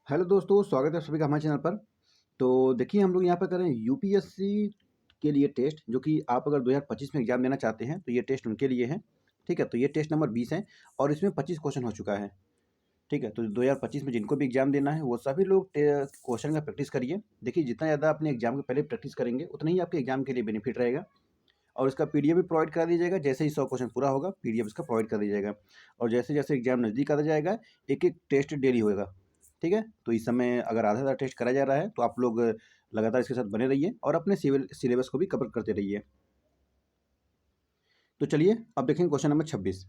Hello दोस्तों, स्वागत है सभी का हमारे चैनल पर। तो देखिए, हम लोग यहाँ पर कर रहे हैं यूपीएससी के लिए टेस्ट, जो कि आप अगर 2025 में एग्ज़ाम देना चाहते हैं तो ये टेस्ट उनके लिए है। ठीक है, तो ये टेस्ट नंबर 20 है और इसमें 25 क्वेश्चन हो चुका है। ठीक है, तो 2025 में जिनको भी एग्ज़ाम देना है वो सभी लोग क्वेश्चन का प्रैक्टिस करिए। देखिए, जितना ज़्यादा अपने एग्ज़ाम के पहले प्रैक्टिस करेंगे उतना ही आपके एग्ज़ाम के लिए बेनिफिट रहेगा। और इसका पीडीएफ भी प्रोवाइड करा दिया जाएगा। जैसे ही 100 क्वेश्चन पूरा होगा, पीडीएफ इसका प्रोवाइड कर दिया जाएगा। और जैसे जैसे एग्जाम नज़दीक आता जाएगा, एक एक टेस्ट डेली होएगा। ठीक है, तो इस समय अगर आधा आधा टेस्ट कराया जा रहा है तो आप लोग लगातार इसके साथ बने रहिए और अपने सिविल सिलेबस को भी कवर करते रहिए। तो चलिए अब देखेंगे क्वेश्चन नंबर 26।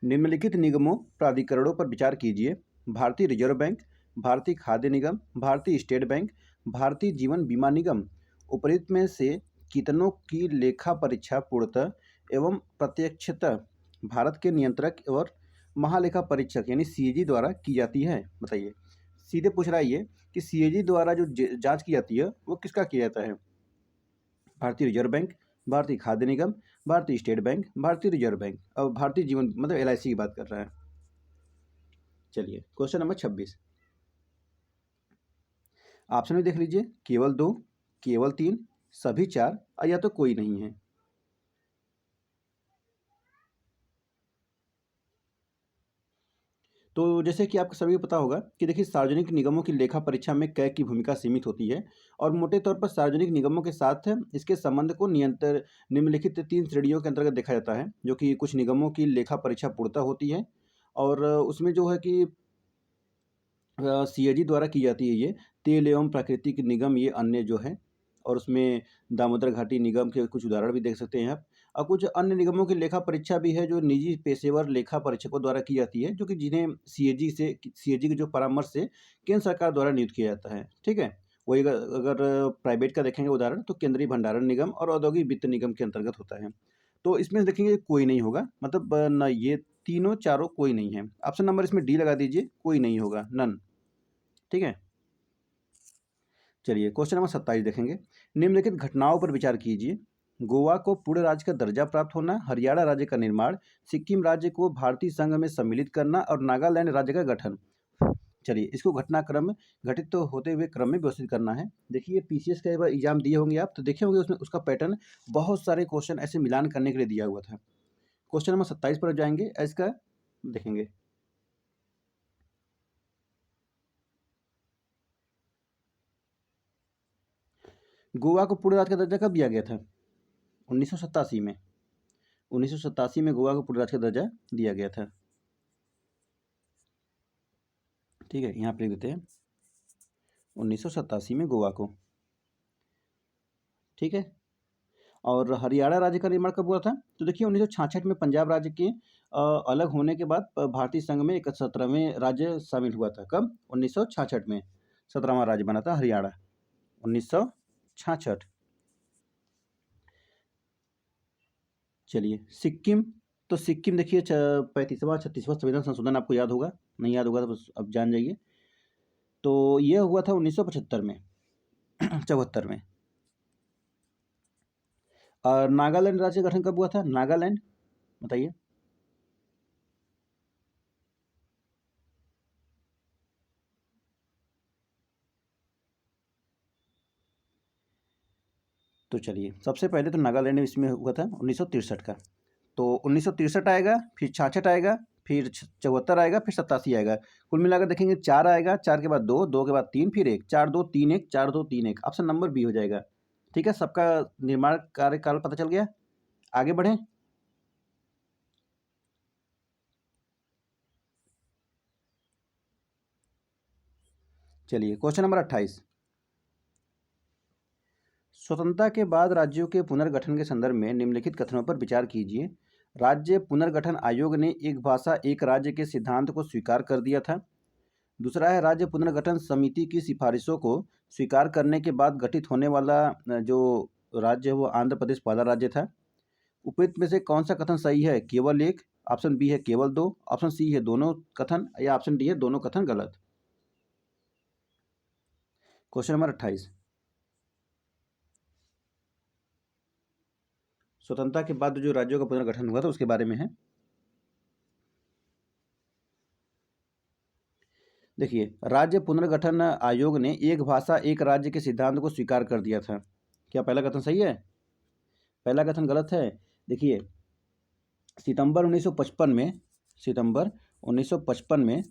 निम्नलिखित निगमों प्राधिकरणों पर विचार कीजिए। भारतीय रिजर्व बैंक, भारतीय खाद्य निगम, भारतीय स्टेट बैंक, भारतीय जीवन बीमा निगम उपरोक्त में से कितनों की लेखा परीक्षा पूर्णतः एवं प्रत्यक्षतः भारत के नियंत्रक और महालेखा परीक्षक यानी सीएजी द्वारा की जाती है? बताइए। सीधे पूछ रहा है ये कि सीएजी द्वारा जो जांच की जाती है वो किसका किया जाता है? भारतीय रिजर्व बैंक, भारतीय खाद्य निगम, भारतीय स्टेट बैंक, भारतीय रिजर्व बैंक और भारतीय जीवन मतलब एलआईसी की बात कर रहा है। चलिए क्वेश्चन नंबर 26। ऑप्शन में देख लीजिए, केवल दो, केवल तीन, सभी चार या तो कोई नहीं है। तो जैसे कि आपको सभी को पता होगा कि देखिए, सार्वजनिक निगमों की लेखा परीक्षा में कै की भूमिका सीमित होती है और मोटे तौर पर सार्वजनिक निगमों के साथ इसके संबंध को नियंत्रण निम्नलिखित तीन श्रेणियों के अंतर्गत देखा जाता है, जो कि कुछ निगमों की लेखा परीक्षा पूर्णतः होती है और उसमें जो है कि सीएजी द्वारा की जाती है ये। तेल एवं प्राकृतिक निगम ये अन्य जो है, और उसमें दामोदर घाटी निगम के कुछ उदाहरण भी देख सकते हैं आप। और कुछ अन्य निगमों की लेखा परीक्षा भी है जो निजी पेशेवर लेखा परीक्षकों द्वारा की जाती है, जो कि जिन्हें सीएजी के जो परामर्श से केंद्र सरकार द्वारा नियुक्त किया जाता है। ठीक है, वही अगर अगर प्राइवेट का देखेंगे उदाहरण तो केंद्रीय भंडारण निगम और औद्योगिक वित्त निगम के अंतर्गत होता है। तो इसमें देखेंगे कोई नहीं होगा, मतलब न ये तीनों चारों कोई नहीं है। ऑप्शन नंबर इसमें डी लगा दीजिए, कोई नहीं होगा, नन। ठीक है, चलिए क्वेश्चन नंबर 27 देखेंगे। निम्नलिखित घटनाओं पर विचार कीजिए। गोवा को पूर्ण राज्य का दर्जा प्राप्त होना, हरियाणा राज्य का निर्माण, सिक्किम राज्य को भारतीय संघ में सम्मिलित करना और नागालैंड राज्य का गठन। चलिए इसको घटनाक्रम घटित तो होते हुए क्रम में व्यवस्थित करना है। देखिए, पीसीएस का एक बार एग्जाम दिए होंगे आप, तो देखे होंगे उसमें उसका पैटर्न बहुत सारे क्वेश्चन ऐसे मिलान करने के लिए दिया हुआ था। क्वेश्चन नंबर 27 पर जाएंगे, इसका देखेंगे। गोवा को पूर्ण राज्य का दर्जा कब दिया गया था? 1987 में। 1987 में गोवा को पूर्ण राज्य का दर्जा दिया गया था। ठीक है, यहाँ पे लिख देते हैं 1987 में गोवा को। ठीक है, और हरियाणा राज्य का निर्माण कब हुआ था? तो देखिए, 1966 में पंजाब राज्य के अलग होने के बाद भारतीय संघ में 17वें राज्य शामिल हुआ था। कब? 1966 में 17वां राज्य बना था हरियाणा, 1966। चलिए सिक्किम। तो सिक्किम देखिए 35वां 36वां संविधान संशोधन आपको याद होगा, नहीं याद होगा तो बस अब जान जाइए। तो यह हुआ था 1975 में 74 में। और नागालैंड राज्य का गठन कब हुआ था? नागालैंड, बताइए। तो चलिए, सबसे पहले तो नागालैंड इसमें हुआ था 1963 का। तो 1963 आएगा, फिर 66 आएगा, फिर 74 आएगा, फिर 87 आएगा। कुल मिलाकर देखेंगे 4 आएगा, 4 के बाद 2, 2 के बाद 3, फिर 1, 4 2 3 1, 4 2 3 1। ऑप्शन नंबर बी हो जाएगा। ठीक है, सबका निर्माण कार्यकाल पता चल गया। आगे बढ़ें। चलिए क्वेश्चन नंबर 28। स्वतंत्रता के बाद राज्यों के पुनर्गठन के संदर्भ में निम्नलिखित कथनों पर विचार कीजिए। राज्य पुनर्गठन आयोग ने एक भाषा एक राज्य के सिद्धांत को स्वीकार कर दिया था। दूसरा है, राज्य पुनर्गठन समिति की सिफारिशों को स्वीकार करने के बाद गठित होने वाला जो राज्य है वो आंध्र प्रदेश पहला राज्य था। उपयुक्त में से कौन सा कथन सही है? केवल एक, ऑप्शन बी है केवल दो, ऑप्शन सी है दोनों कथन, या ऑप्शन डी है दोनों कथन गलत। Question number 28। स्वतंत्रता के बाद जो राज्यों का पुनर्गठन हुआ था उसके बारे में है। देखिए, राज्य पुनर्गठन आयोग ने एक भाषा एक राज्य के सिद्धांत को स्वीकार कर दिया था। क्या पहला कथन सही है? पहला कथन गलत है। देखिए, सितंबर 1955 में सितंबर 1955 में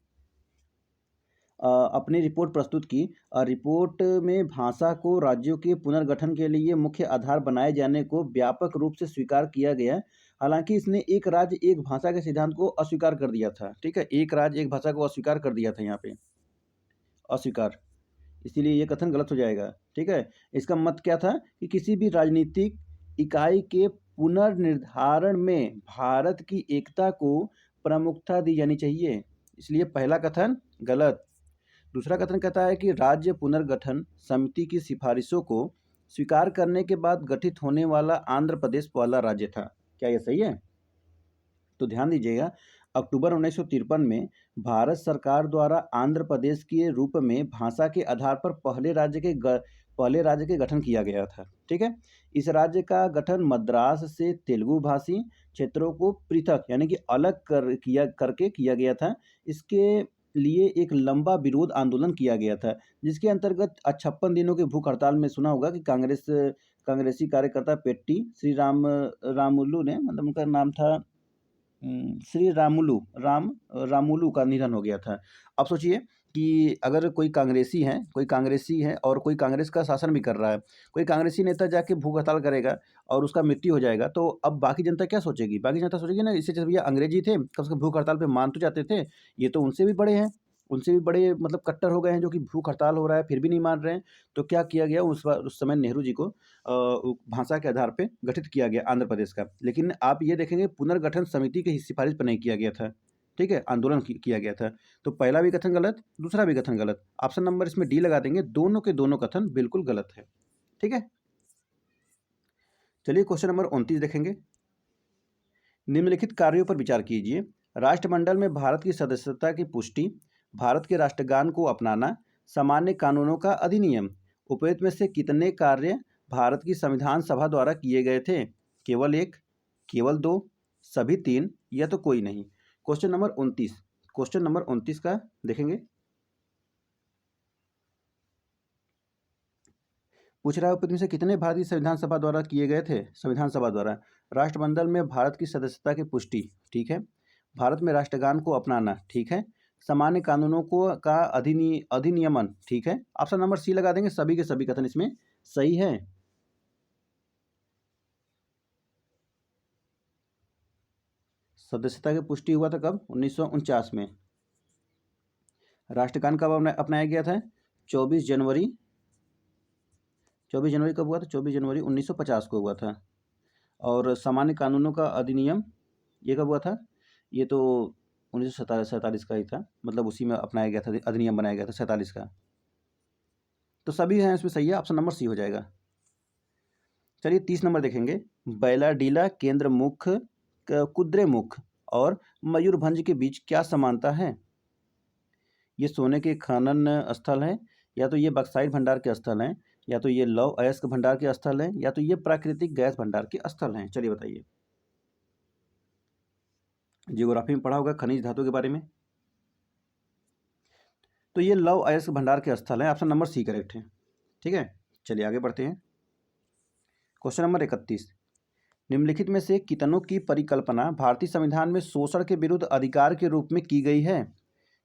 अपनी रिपोर्ट प्रस्तुत की। रिपोर्ट में भाषा को राज्यों के पुनर्गठन के लिए मुख्य आधार बनाए जाने को व्यापक रूप से स्वीकार किया गया। हालांकि इसने एक राज्य एक भाषा के सिद्धांत को अस्वीकार कर दिया था। ठीक है, एक राज्य एक भाषा को अस्वीकार कर दिया था यहाँ पे, अस्वीकार, इसीलिए ये कथन गलत हो जाएगा। ठीक है, इसका मत क्या था कि किसी भी राजनीतिक इकाई के पुनर्निर्धारण में भारत की एकता को प्रमुखता दी जानी चाहिए, इसलिए पहला कथन गलत। दूसरा कथन कहता है कि राज्य पुनर्गठन समिति की सिफारिशों को स्वीकार करने के बाद गठित होने वाला आंध्र प्रदेश पहला राज्य था। क्या यह सही है? तो ध्यान दीजिएगा, अक्टूबर 1953 में भारत सरकार द्वारा आंध्र प्रदेश के रूप में भाषा के आधार पर पहले राज्य के गठन किया गया था। ठीक है, इस राज्य का गठन मद्रास से तेलुगु भाषी क्षेत्रों को पृथक यानी कि अलग करके किया गया था। इसके लिए एक लंबा विरोध आंदोलन किया गया था, जिसके अंतर्गत 56 दिनों के भूख हड़ताल में सुना होगा कि कांग्रेसी कार्यकर्ता पेट्टी श्री रामुलु ने, मतलब उनका नाम था श्री रामुलु का निधन हो गया था। अब सोचिए कि अगर कोई कांग्रेसी है और कोई कांग्रेस का शासन भी कर रहा है, कोई कांग्रेसी नेता जाके भूख हड़ताल करेगा और उसका मृत्यु हो जाएगा, तो अब बाकी जनता क्या सोचेगी? बाकी जनता सोचेगी ना, इससे अच्छा भैया अंग्रेजी थे, कम से कम भूख हड़ताल पे मान तो जाते थे, ये तो उनसे भी बड़े हैं, उनसे भी बड़े मतलब कट्टर हो गए हैं, जो कि भूख हड़ताल हो रहा है फिर भी नहीं मान रहे हैं। तो क्या किया गया, उस समय नेहरू जी को भाषा के आधार पे गठित किया गया आंध्र प्रदेश का। लेकिन आप ये देखेंगे पुनर्गठन समिति की सिफारिश पर नहीं किया गया था। ठीक है, आंदोलन किया गया था। तो पहला भी कथन गलत, दूसरा भी कथन गलत। ऑप्शन नंबर इसमें डी लगा देंगे, दोनों के दोनों कथन बिल्कुल गलत है। ठीक है, चलिए क्वेश्चन नंबर 29 देखेंगे। निम्नलिखित कार्यों पर विचार कीजिए। राष्ट्रमंडल में भारत की सदस्यता की पुष्टि, भारत के राष्ट्रगान को अपनाना, सामान्य कानूनों का अधिनियम। उपयुक्त में से कितने कार्य भारत की संविधान सभा द्वारा किए गए थे? केवल एक, केवल दो, सभी तीन, या तो कोई नहीं। क्वेश्चन नंबर 29 का देखेंगे। पूछ रहा है उपयुक्त में से कितने भारतीय संविधान सभा द्वारा किए गए थे? संविधान सभा द्वारा राष्ट्रमंडल में भारत की सदस्यता की पुष्टि, ठीक है, भारत में राष्ट्रगान को अपनाना, ठीक है, सामान्य कानूनों को का अधिनियमन, ठीक है। ऑप्शन नंबर सी लगा देंगे, सभी के सभी कथन इसमें सही है। सदस्यता की पुष्टि हुआ था कब? 1949 में। राष्ट्रगान कब अपनाया गया था? 24 जनवरी कब हुआ था? 24 जनवरी 1950 को हुआ था। और सामान्य कानूनों का अधिनियम ये कब हुआ था? ये तो 1947 का ही था, मतलब उसी में अपनाया गया था, अधिनियम बनाया गया था 47 का। तो सभी हैं इसमें सही है, ऑप्शन नंबर सी हो जाएगा। चलिए 30 नंबर देखेंगे। बैलाडीला, केंद्रमुख, कुद्रेमुख और मयूरभंज के बीच क्या समानता है? ये सोने के खनन स्थल है, या तो ये बक्साइट भंडार के स्थल हैं, या तो ये लौह अयस्क भंडार के स्थल हैं, या तो ये प्राकृतिक गैस भंडार के स्थल हैं। चलिए बताइए। जियोग्राफी में पढ़ा होगा खनिज धातु के बारे में। तो ये लौह अयस्क भंडार के स्थल है, ऑप्शन नंबर सी करेक्ट है। ठीक है, चलिए आगे बढ़ते हैं। Question number 31। निम्नलिखित में से कितनों की परिकल्पना भारतीय संविधान में शोषण के विरुद्ध अधिकार के रूप में की गई है?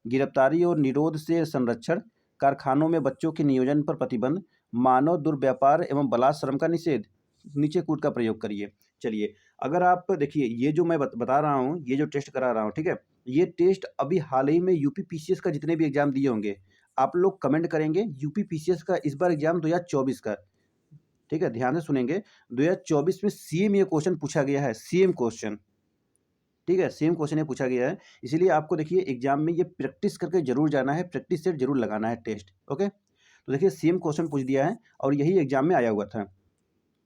गिरफ्तारी और निरोध से संरक्षण, कारखानों में बच्चों के नियोजन पर प्रतिबंध, मानव दुर्व्यापार एवं बलात्श्रम का निषेध, नीचे कूट का प्रयोग करिए। चलिए, अगर आप देखिए, ये जो मैं बता रहा हूँ, ये जो टेस्ट करा रहा हूँ, ठीक है, ये टेस्ट अभी हाल ही में यूपी पीसीएस का जितने भी एग्जाम दिए होंगे, आप लोग कमेंट करेंगे यूपी पीसीएस का इस बार एग्जाम 2024 का, ठीक है, ध्यान से सुनेंगे। 2024 में सेम ये क्वेश्चन पूछा गया है, सेम क्वेश्चन, ठीक है, सेम क्वेश्चन ये पूछा गया है। इसीलिए आपको देखिए एग्जाम में ये प्रैक्टिस करके जरूर जाना है, प्रैक्टिस सेट जरूर लगाना है टेस्ट। ओके, तो देखिए सेम क्वेश्चन पूछ दिया है और यही एग्जाम में आया हुआ था।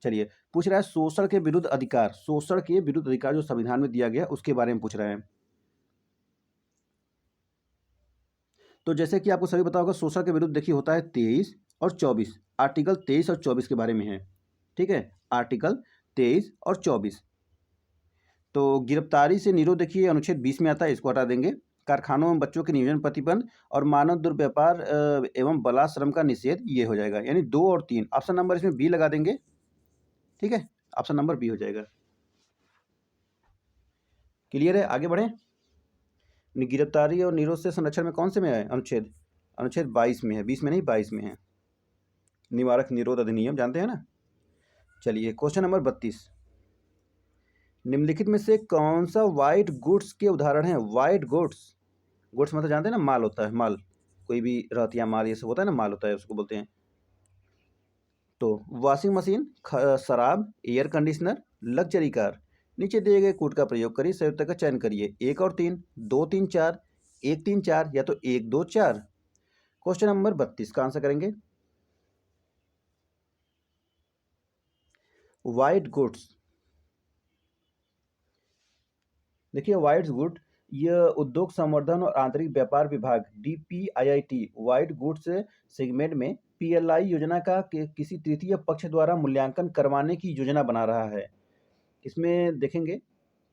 चलिए, पूछ रहा है शोषण के विरुद्ध अधिकार, शोषण के विरुद्ध अधिकार जो संविधान में दिया गया उसके बारे में पूछ रहे हैं। तो जैसे कि आपको सभी पता होगा, शोषण के विरुद्ध देखिए होता है 23 और 24, आर्टिकल 23 और 24 के बारे में है। ठीक है, आर्टिकल 23 और 24। तो गिरफ्तारी से निरोध देखिए अनुच्छेद 20 में आता है, इसको हटा देंगे। कारखानों में बच्चों के नियोजन प्रतिबंध और मानव दुर्व्यापार एवं बलाश्रम का निषेध, ये हो जाएगा। यानी 2 और 3 ऑप्शन नंबर इसमें बी लगा देंगे। ठीक है, ऑप्शन नंबर बी हो जाएगा। क्लियर है, आगे बढ़ें। गिरफ्तारी और निरोध से संरक्षण में कौन से में है अनुच्छेद? अनुच्छेद 22 में है, 20 में नहीं 22 में है। निवारक निरोध अधिनियम जानते हैं ना। चलिए क्वेश्चन नंबर 32, निम्नलिखित में से कौन सा व्हाइट गुड्स के उदाहरण है? व्हाइट गुड्स, गुड्स मतलब जानते हैं ना, माल होता है, माल, कोई भी रहतिया माल ये सब होता है ना, माल होता है, उसको बोलते हैं। तो वॉशिंग मशीन, शराब, एयर कंडीशनर, लग्जरी कार। नीचे दिए गए कूट का प्रयोग करिए, संयुक्त का चयन करिए। 1 और 3, 2 3 4, 1 3 4 या तो 1 2 4। क्वेश्चन नंबर 32 का आंसर करेंगे व्हाइट गुड्स। देखिए व्हाइट गुड, यह उद्योग संवर्धन और आंतरिक व्यापार विभाग DPIIT व्हाइट गुड्स सेगमेंट में PLI योजना का किसी तृतीय पक्ष द्वारा मूल्यांकन करवाने की योजना बना रहा है। इसमें देखेंगे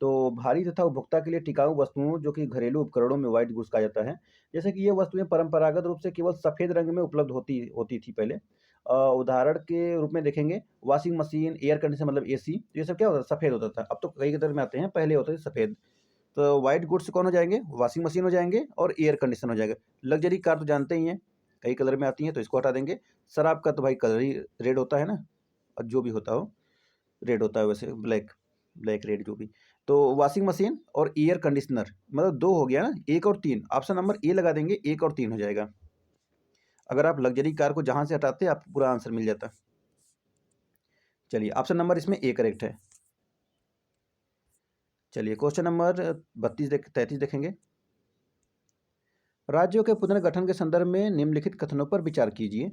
तो भारी तथा उपभोक्ता के लिए टिकाऊ वस्तुओं जो कि घरेलू उपकरणों में व्हाइट गुड्स कहा जाता है। जैसे कि ये वस्तुएं परंपरागत रूप से केवल सफ़ेद रंग में उपलब्ध होती थी पहले। उदाहरण के रूप में देखेंगे वॉशिंग मशीन, एयर कंडीशनर मतलब AC, ये सब क्या होता था, सफ़ेद होता था। अब तो कई कलर में आते हैं, पहले होते थे सफ़ेद। तो व्हाइट गुड्स कौन हो जाएंगे? वॉशिंग मशीन हो जाएंगे और एयर कंडीशनर हो जाएगा। लग्जरी कार तो जानते ही हैं कई कलर में आती हैं, तो इसको हटा देंगे। शराब का तो भाई कलर ही रेड होता है ना, और जो भी होता हो रेड होता है, वैसे ब्लैक रेड जो भी। तो वॉशिंग मशीन और एयर कंडीशनर मतलब 2 हो गया ना, 1 और 3। ऑप्शन नंबर ए लगा देंगे, 1 और 3 हो जाएगा। अगर आप लग्जरी कार को जहां से हटाते आपको पूरा आंसर मिल जाता। चलिए ऑप्शन नंबर इसमें ए करेक्ट है। चलिए क्वेश्चन नंबर 33 देखेंगे। राज्यों के पुनर्गठन के संदर्भ में निम्नलिखित कथनों पर विचार कीजिए।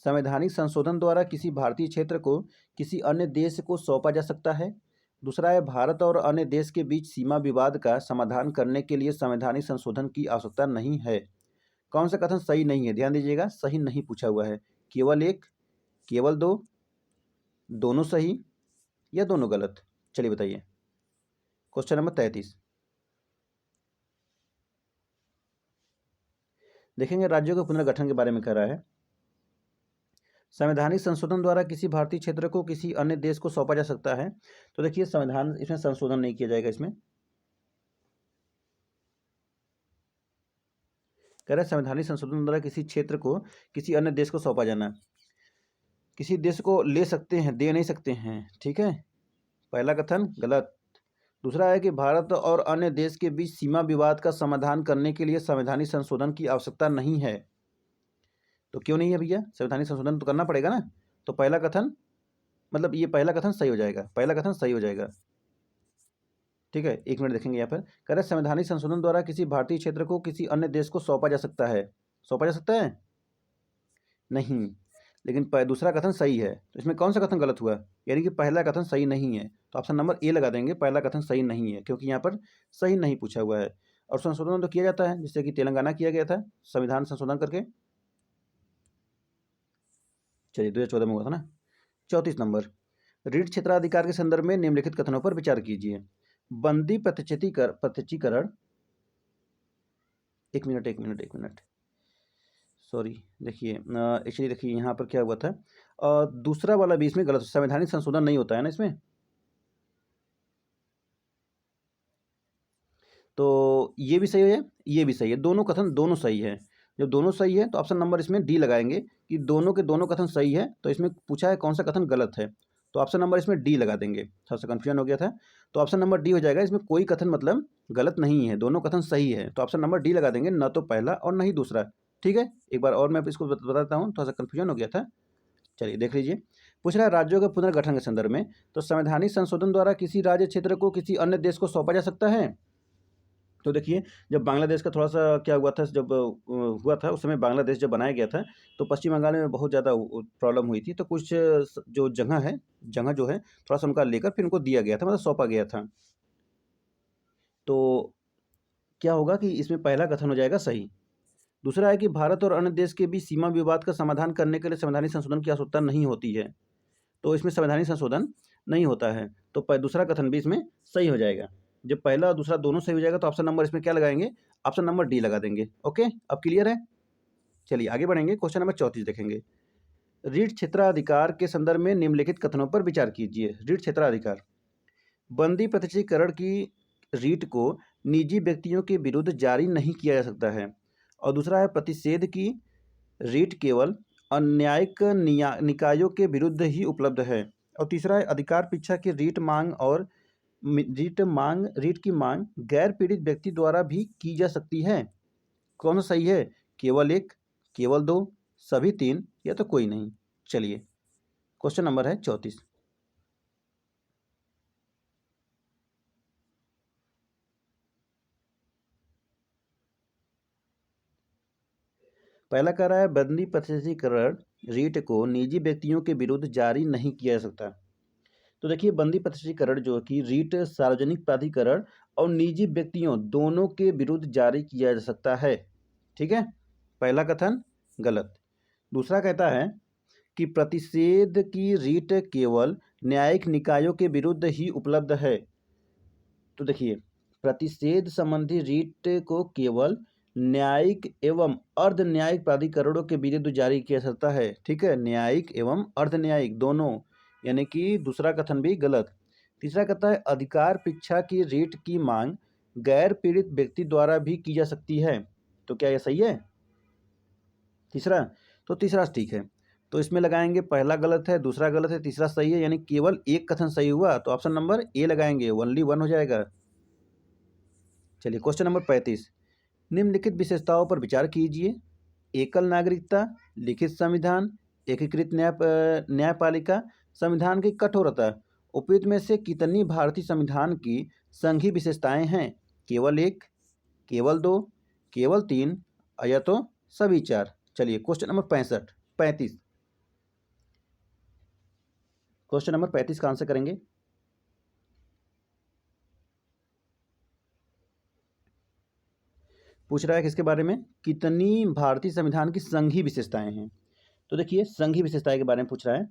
संवैधानिक संशोधन द्वारा किसी भारतीय क्षेत्र को किसी अन्य देश को सौंपा जा सकता है। दूसरा है, भारत और अन्य देश के बीच सीमा विवाद का समाधान करने के लिए संवैधानिक संशोधन की आवश्यकता नहीं है। कौन सा कथन सही नहीं है? ध्यान दीजिएगा, सही नहीं पूछा हुआ है। केवल 1, केवल 2, दोनों सही या दोनों गलत? चलिए बताइए। क्वेश्चन नंबर 33 देखेंगे, राज्यों के पुनर्गठन के बारे में कह रहा है। संवैधानिक संशोधन द्वारा किसी भारतीय क्षेत्र को किसी अन्य देश को सौंपा जा सकता है। तो देखिए संविधान, इसमें संशोधन नहीं किया जाएगा। इसमें कह रहा है संवैधानिक संशोधन द्वारा किसी क्षेत्र को किसी अन्य देश को सौंपा जाना। किसी देश को ले सकते हैं, दे नहीं सकते हैं। ठीक है, पहला कथन गलत। दूसरा है कि भारत और अन्य देश के बीच सीमा विवाद का समाधान करने के लिए संवैधानिक संशोधन की आवश्यकता नहीं है। तो क्यों नहीं है भैया? संवैधानिक संशोधन तो करना पड़ेगा ना। तो पहला कथन मतलब ये पहला कथन सही हो जाएगा, पहला कथन सही हो जाएगा। ठीक है, 1 मिनट देखेंगे यहाँ पर। कह रहे संवैधानिक संशोधन द्वारा किसी भारतीय क्षेत्र को किसी अन्य देश को सौंपा जा सकता है। सौंपा जा सकता है नहीं, लेकिन दूसरा कथन सही है। तो इसमें कौन सा कथन गलत हुआ? यानी कि पहला कथन सही नहीं है। तो ऑप्शन नंबर ए लगा देंगे, पहला कथन सही नहीं है, क्योंकि यहाँ पर सही नहीं पूछा हुआ है। और संशोधन तो किया जाता है, जिससे कि तेलंगाना किया गया था संविधान संशोधन करके। चलिए 2014 में हुआ था ना। 34 नंबर, रीट क्षेत्राधिकार के संदर्भ में निम्नलिखित कथनों पर विचार कीजिए। बंदी प्रत्यक्षीकरण, एक मिनट सॉरी, देखिए एक्चुअली देखिए यहाँ पर क्या हुआ था, दूसरा वाला भी इसमें गलत, संवैधानिक संशोधन नहीं होता है ना इसमें। तो ये भी सही है, ये भी सही है, दोनों कथन दोनों सही है। जब दोनों सही है तो ऑप्शन नंबर इसमें डी लगाएंगे कि दोनों के दोनों कथन सही है। तो इसमें पूछा है कौन सा कथन गलत है, तो ऑप्शन नंबर इसमें डी लगा देंगे। थोड़ा सा कन्फ्यूजन हो गया था, तो ऑप्शन नंबर डी हो जाएगा। इसमें कोई कथन मतलब गलत नहीं है, दोनों कथन सही है, तो ऑप्शन नंबर डी लगा देंगे, न तो पहला और न ही दूसरा। ठीक है, एक बार और मैं इसको बताता हूँ, थोड़ा सा कन्फ्यूजन हो गया था। चलिए देख लीजिए, पूछ रहा है राज्यों के पुनर्गठन के संदर्भ में, तो संवैधानिक संशोधन द्वारा किसी राज्य क्षेत्र को किसी अन्य देश को सौंपा जा सकता है। तो देखिए जब बांग्लादेश का थोड़ा सा क्या हुआ था, जब हुआ था उस समय बांग्लादेश जब बनाया गया था, तो पश्चिम बंगाल में बहुत ज़्यादा प्रॉब्लम हुई थी। तो कुछ जो जगह जो है थोड़ा सा उनका लेकर फिर उनको दिया गया था, मतलब सौंपा गया था। तो क्या होगा कि इसमें पहला कथन हो जाएगा सही। दूसरा है कि भारत और अन्य देश के बीच सीमा विवाद का समाधान करने के लिए संवैधानिक संशोधन की आवश्यकता नहीं होती है। तो इसमें संवैधानिक संशोधन नहीं होता है, तो दूसरा कथन भी इसमें सही हो जाएगा। जब पहला और दूसरा दोनों सही हो जाएगा तो ऑप्शन नंबर इसमें क्या लगाएंगे, ऑप्शन नंबर डी लगा देंगे। ओके, अब क्लियर है। चलिए आगे बढ़ेंगे, क्वेश्चन नंबर 34 देखेंगे। रीट क्षेत्राधिकार के संदर्भ में निम्नलिखित कथनों पर विचार कीजिए। रीट क्षेत्राधिकार, बंदी प्रत्यक्षीकरण की रीट को निजी व्यक्तियों के विरुद्ध जारी नहीं किया जा सकता है। और दूसरा है प्रतिषेध की रीट केवल अन्यायिक निकायों के विरुद्ध ही उपलब्ध है। और तीसरा है अधिकार परीक्षा की रीट मांग और रीट की मांग गैर पीड़ित व्यक्ति द्वारा भी की जा सकती है। कौन सा सही है, केवल एक, केवल दो, सभी तीन, या तो कोई नहीं। चलिए क्वेश्चन नंबर है 34। पहला कह रहा है बंदी प्रत्यक्षीकरण रीट को निजी व्यक्तियों के विरुद्ध जारी नहीं किया जा सकता। तो देखिए बंदी प्रत्यक्षीकरण जो कि रीट सार्वजनिक प्राधिकरण और निजी व्यक्तियों दोनों के विरुद्ध जारी किया जा सकता है। ठीक है, पहला कथन गलत। दूसरा कहता है कि प्रतिषेध की रीट केवल न्यायिक निकायों के विरुद्ध ही उपलब्ध है। तो देखिए प्रतिषेध संबंधी रीट को केवल न्यायिक एवं अर्ध न्यायिक प्राधिकरणों के विरुद्ध जारी किया जा सकता है। ठीक है, न्यायिक एवं अर्ध न्यायिक दोनों, यानी कि दूसरा कथन भी गलत। तीसरा कहता है अधिकार परीक्षा की रीट की मांग गैर पीड़ित व्यक्ति द्वारा भी की जा सकती है। तो क्या यह सही है तीसरा? तो तीसरा ठीक है, तो इसमें लगाएंगे पहला गलत है, दूसरा गलत है, तीसरा सही है, यानी केवल एक कथन सही हुआ। तो ऑप्शन नंबर ए लगाएंगे, ओनली वन हो जाएगा। चलिए क्वेश्चन नंबर 35, निम्नलिखित विशेषताओं पर विचार कीजिए। एकल नागरिकता, लिखित संविधान, एकीकृत न्यायपालिका, संविधान की कठोरता। उपयुक्त में से कितनी भारतीय संविधान की संघीय विशेषताएं हैं? केवल एक, केवल दो, केवल तीन, या तो सभी चार। चलिए क्वेश्चन नंबर 35 क्वेश्चन नंबर 35 का आंसर करेंगे। पूछ रहा है किसके बारे में, कितनी भारतीय संविधान की संघीय विशेषताएं हैं। तो देखिए संघीय विशेषताएं के बारे में पूछ रहा है।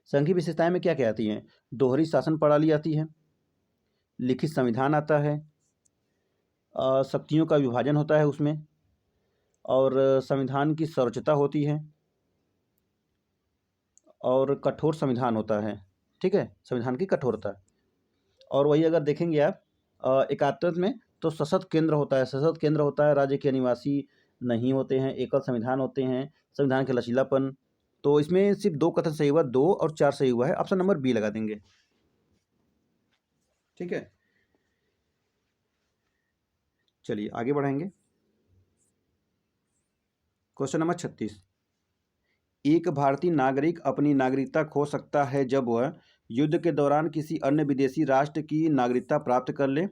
संघीय विशेषताएं में क्या क्या आती हैं? दोहरी शासन प्रणाली आती है, लिखित संविधान आता है, शक्तियों का विभाजन होता है उसमें, और संविधान की सर्वोच्चता होती है, और कठोर संविधान होता है। ठीक है, संविधान की कठोरता। और वही अगर देखेंगे आप 71 में तो सशक्त केंद्र होता है, सशक्त केंद्र होता है, राज्य के निवासी नहीं होते हैं, एकल संविधान होते हैं, संविधान के लचीलापन। तो इसमें सिर्फ दो कथन सही हुआ, 2 और 4 सही हुआ है, ऑप्शन नंबर बी लगा देंगे। ठीक है, चलिए आगे बढ़ेंगे। क्वेश्चन नंबर 36, एक भारतीय नागरिक अपनी नागरिकता खो सकता है जब वह युद्ध के दौरान किसी अन्य विदेशी राष्ट्र की नागरिकता प्राप्त कर ले।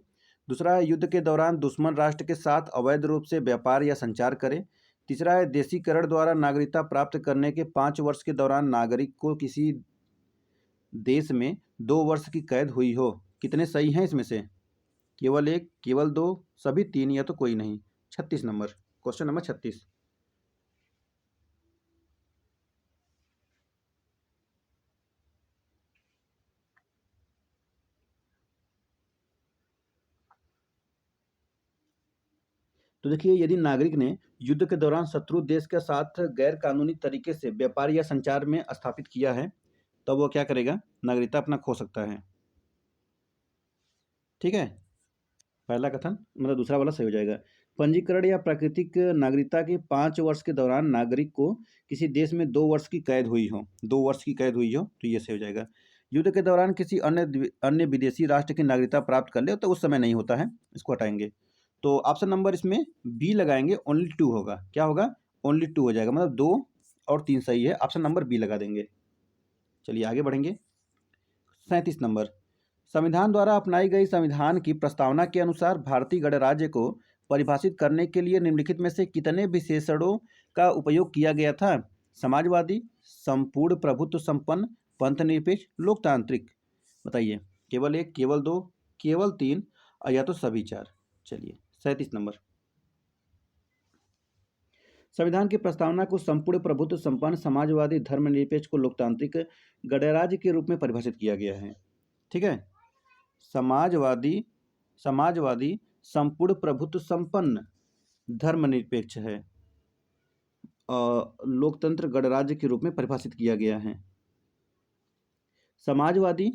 दूसरा है युद्ध के दौरान दुश्मन राष्ट्र के साथ अवैध रूप से व्यापार या संचार करे। तीसरा है देशीकरण द्वारा नागरिकता प्राप्त करने के 5 वर्ष के दौरान नागरिक को किसी देश में 2 वर्ष की कैद हुई हो। कितने सही हैं इसमें से? केवल एक, केवल दो, सभी तीन, या तो कोई नहीं। 36 नंबर, क्वेश्चन नंबर 36। तो देखिए यदि नागरिक ने युद्ध के दौरान शत्रु देश के साथ गैर कानूनी तरीके से व्यापार या संचार में स्थापित किया है, तो वो क्या करेगा, नागरिकता अपना खो सकता है। ठीक है, पहला कथन मतलब दूसरा वाला सही हो जाएगा। पंजीकरण या प्राकृतिक नागरिकता के 5 वर्ष के दौरान नागरिक को किसी देश में 2 वर्ष की कैद हुई हो, 2 वर्ष की कैद हुई हो, तो ये सही हो जाएगा। युद्ध के दौरान किसी अन्य विदेशी राष्ट्र की नागरिकता प्राप्त कर ले तो उस समय नहीं होता है, इसको हटाएंगे। तो ऑप्शन नंबर इसमें बी लगाएंगे, ओनली 2 होगा। क्या होगा, ओनली 2 हो जाएगा, मतलब 2 और 3 सही है, ऑप्शन नंबर बी लगा देंगे। चलिए आगे बढ़ेंगे। 37 नंबर, संविधान द्वारा अपनाई गई संविधान की प्रस्तावना के अनुसार भारतीय गणराज्य को परिभाषित करने के लिए निम्नलिखित में से कितने विशेषणों का उपयोग किया गया था? समाजवादी, संपूर्ण प्रभुत्व संपन्न, पंथनिरपेक्ष, लोकतांत्रिक। बताइए, केवल एक, केवल दो, केवल तीन, या तो सभी चार। चलिए 37 नंबर, संविधान की प्रस्तावना को संपूर्ण प्रभुत्व संपन्न समाजवादी धर्मनिरपेक्ष को लोकतांत्रिक गणराज्य के रूप में परिभाषित किया गया है। ठीक है, समाजवादी समाजवादी संपूर्ण प्रभुत्व संपन्न धर्मनिरपेक्ष है लोकतंत्र गणराज्य के रूप में परिभाषित किया गया है। समाजवादी,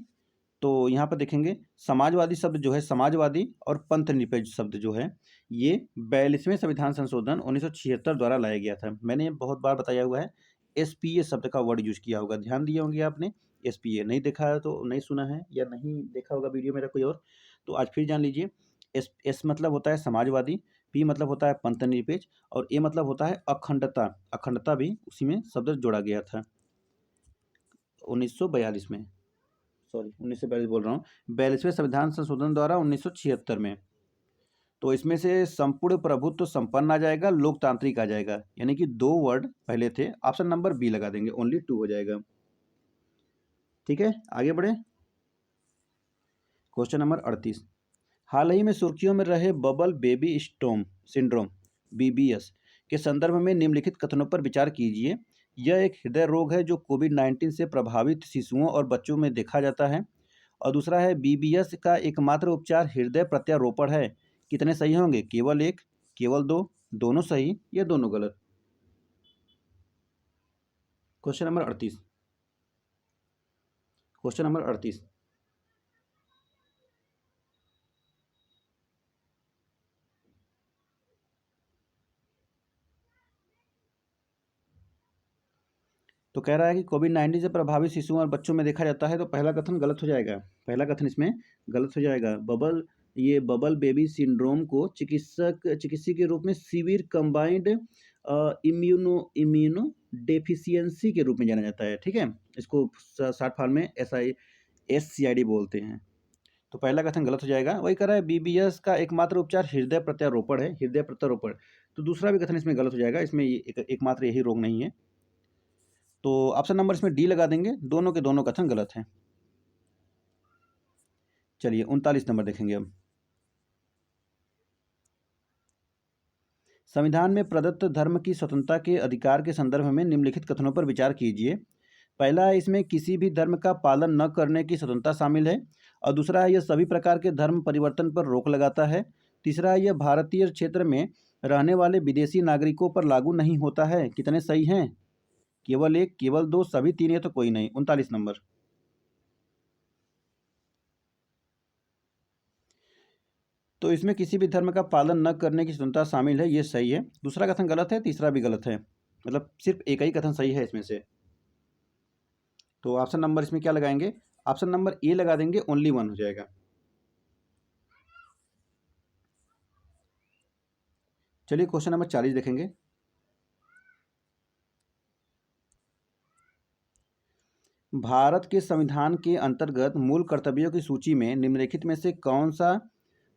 तो यहाँ पर देखेंगे समाजवादी शब्द जो है, समाजवादी और पंथ निरपेक्ष शब्द जो है, ये 42वें संविधान संशोधन 1976 द्वारा लाया गया था। मैंने बहुत बार बताया हुआ है, एसपीए शब्द का वर्ड यूज किया होगा, ध्यान दिए होंगे आपने। एसपीए नहीं देखा है तो नहीं सुना है, या नहीं देखा होगा वीडियो मेरा कोई और, तो आज फिर जान लीजिए। एस मतलब होता है समाजवादी, पी मतलब होता है पंथ निरपेक्ष, और ए मतलब होता है अखंडता। अखंडता भी उसी में शब्द जोड़ा गया था 1942 में, सॉरी 1942 बोल रहा हूँ, 42वें संविधान संशोधन द्वारा 1976 में। तो इसमें से संपूर्ण प्रभुत्व संपन्न आ जाएगा, लोकतांत्रिक आ जाएगा, यानी कि 2 वर्ड पहले थे, ऑप्शन नंबर बी लगा देंगे, ओनली 2 हो जाएगा। ठीक है, आगे बढ़े। क्वेश्चन नंबर 38, हाल ही में सुर्खियों में रहे बबल बेबी स्टोम सिंड्रोम बीबीएस के संदर्भ में निम्नलिखित कथनों पर विचार कीजिए। यह एक हृदय रोग है जो कोविड-19 से प्रभावित शिशुओं और बच्चों में देखा जाता है। और दूसरा है बीबीएस का एकमात्र उपचार हृदय प्रत्यारोपण है। कितने सही होंगे? केवल 1, केवल 2, दोनों सही या दोनों गलत? क्वेश्चन नंबर 38, क्वेश्चन नंबर 38, तो कह रहा है कि कोविड-19 से प्रभावित शिशुओं और बच्चों में देखा जाता है, तो पहला कथन गलत हो जाएगा। पहला कथन इसमें गलत हो जाएगा। बबल बेबी सिंड्रोम को चिकित्सीय के रूप में सीवियर कंबाइंड इम्यूनो डेफिशिएंसी के रूप में जाना जाता है। ठीक है, इसको शॉर्ट फॉर्म में SCID बोलते हैं। तो पहला कथन गलत हो जाएगा। वही कह रहा है बीबीएस का एकमात्र उपचार हृदय प्रत्यारोपण है, हृदय प्रत्यारोपण। तो दूसरा भी कथन इसमें गलत हो जाएगा, इसमें एकमात्र यही रोग नहीं है। तो ऑप्शन नंबर इसमें डी लगा देंगे, दोनों के दोनों कथन गलत हैं। चलिए 39 नंबर देखेंगे अब। संविधान में प्रदत्त धर्म की स्वतंत्रता के अधिकार के संदर्भ में निम्नलिखित कथनों पर विचार कीजिए। पहला है, इसमें किसी भी धर्म का पालन न करने की स्वतंत्रता शामिल है। और दूसरा है, यह सभी प्रकार के धर्म परिवर्तन पर रोक लगाता है। तीसरा है, यह भारतीय क्षेत्र में रहने वाले विदेशी नागरिकों पर लागू नहीं होता है। कितने सही हैं? केवल 1, केवल 2, सभी 3 या तो कोई नहीं। 39 नंबर। तो इसमें किसी भी धर्म का पालन न करने की स्वतंत्रता शामिल है, ये सही है। दूसरा कथन गलत है, तीसरा भी गलत है, मतलब सिर्फ एक ही कथन सही है इसमें से। तो ऑप्शन नंबर इसमें क्या लगाएंगे? ऑप्शन नंबर ए लगा देंगे, ओनली 1 हो जाएगा। चलिए क्वेश्चन नंबर 40 देखेंगे। भारत के संविधान के अंतर्गत मूल कर्तव्यों की सूची में निम्नलिखित में से कौन सा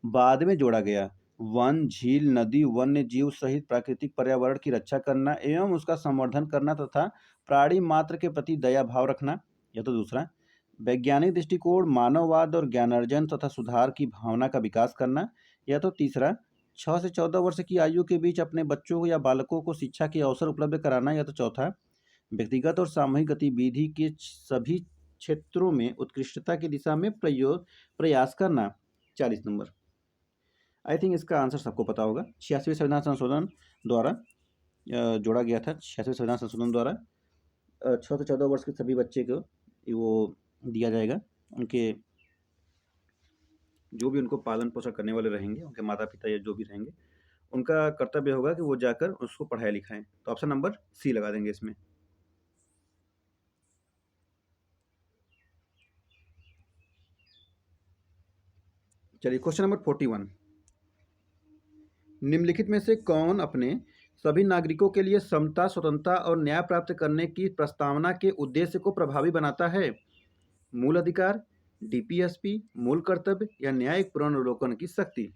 बाद में जोड़ा गया? वन, झील, नदी, वन्य जीव सहित प्राकृतिक पर्यावरण की रक्षा करना एवं उसका संवर्धन करना तथा प्राणी मात्र के प्रति दया भाव रखना। या तो दूसरा, वैज्ञानिक दृष्टिकोण, मानववाद और ज्ञानार्जन तथा सुधार की भावना का विकास करना। या तो तीसरा, 6 से 14 वर्ष की आयु के बीच अपने बच्चों या बालकों को शिक्षा के अवसर उपलब्ध कराना। या तो चौथा, व्यक्तिगत और सामूहिक गतिविधि के सभी क्षेत्रों में उत्कृष्टता की दिशा में प्रयास करना। 40 नंबर। आई थिंक इसका आंसर सबको पता होगा। 86वें संविधान संशोधन द्वारा जोड़ा गया था। 86वें संविधान संशोधन द्वारा 6 से 14 वर्ष के सभी बच्चे को वो दिया जाएगा। उनके जो भी उनको पालन पोषण करने वाले रहेंगे, उनके माता पिता या जो भी रहेंगे, उनका कर्तव्य होगा कि वो जाकर उसको पढ़ाया लिखाएं। तो ऑप्शन नंबर सी लगा देंगे इसमें। चलिए क्वेश्चन नंबर 41, निम्नलिखित में से कौन अपने सभी नागरिकों के लिए समता, स्वतंत्रता और न्याय प्राप्त करने की प्रस्तावना के उद्देश्य को प्रभावी बनाता है? मूल अधिकार, डीपीएसपी, मूल कर्तव्य या न्यायिक पुनर्वलोकन की शक्ति?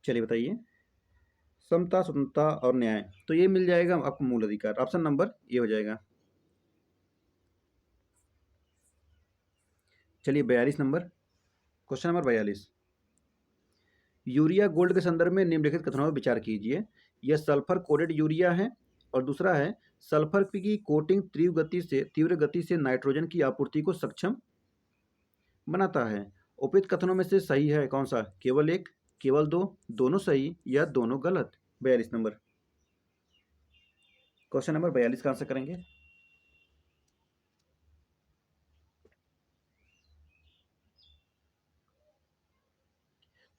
चलिए बताइए। समता, स्वतंत्रता और न्याय, तो ये मिल जाएगा आपको मूल अधिकार। ऑप्शन नंबर ये हो जाएगा। चलिए 42 number, question number 42, urea gold के संदर्भ में निम्नलिखित कथनों पर विचार कीजिए। यह सल्फर कोटेड यूरिया है और दूसरा है सल्फर की कोटिंग तीव्र गति से नाइट्रोजन की आपूर्ति को सक्षम बनाता है। उपयुक्त कथनों में से सही है कौन सा? केवल एक, केवल दो, दोनों सही या दोनों गलत। 42 नंबर, क्वेश्चन नंबर 42 का आंसर करेंगे।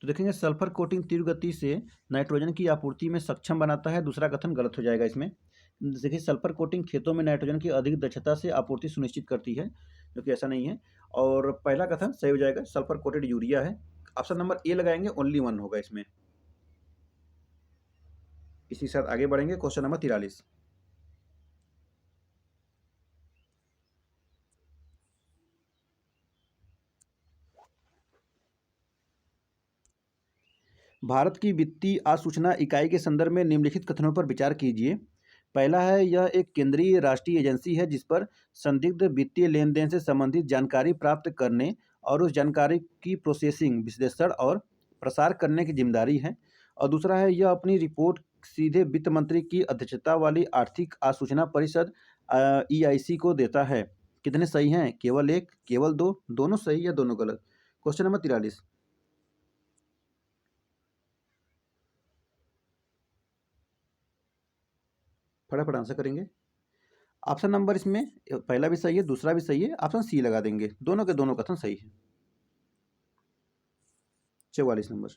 तो देखेंगे सल्फर कोटिंग तीव्र गति से नाइट्रोजन की आपूर्ति में सक्षम बनाता है, दूसरा कथन गलत हो जाएगा इसमें। देखिए सल्फर कोटिंग खेतों में नाइट्रोजन की अधिक दक्षता से आपूर्ति सुनिश्चित करती है, जो कि ऐसा नहीं है। और पहला कथन सही हो जाएगा, सल्फर कोटेड यूरिया है। ऑप्शन नंबर ए लगाएंगे, ओनली वन होगा इसमें। इसी के साथ आगे बढ़ेंगे, क्वेश्चन नंबर 43। भारत की वित्तीय आसूचना इकाई के संदर्भ में निम्नलिखित कथनों पर विचार कीजिए। पहला है, यह एक केंद्रीय राष्ट्रीय एजेंसी है जिस पर संदिग्ध वित्तीय लेन देन से संबंधित जानकारी प्राप्त करने और उस जानकारी की प्रोसेसिंग, विश्लेषण और प्रसार करने की जिम्मेदारी है। और दूसरा है, यह अपनी रिपोर्ट सीधे वित्त मंत्री की अध्यक्षता वाली आर्थिक आसूचना परिषद EIC को देता है। कितने सही हैं? केवल एक, केवल दो, दोनों सही या दोनों गलत। Question number 43। फटाफट आंसर करेंगे। ऑप्शन नंबर इसमें पहला भी सही है, दूसरा भी सही है, ऑप्शन सी लगा देंगे, दोनों के दोनों कथन सही है। 44 नंबर,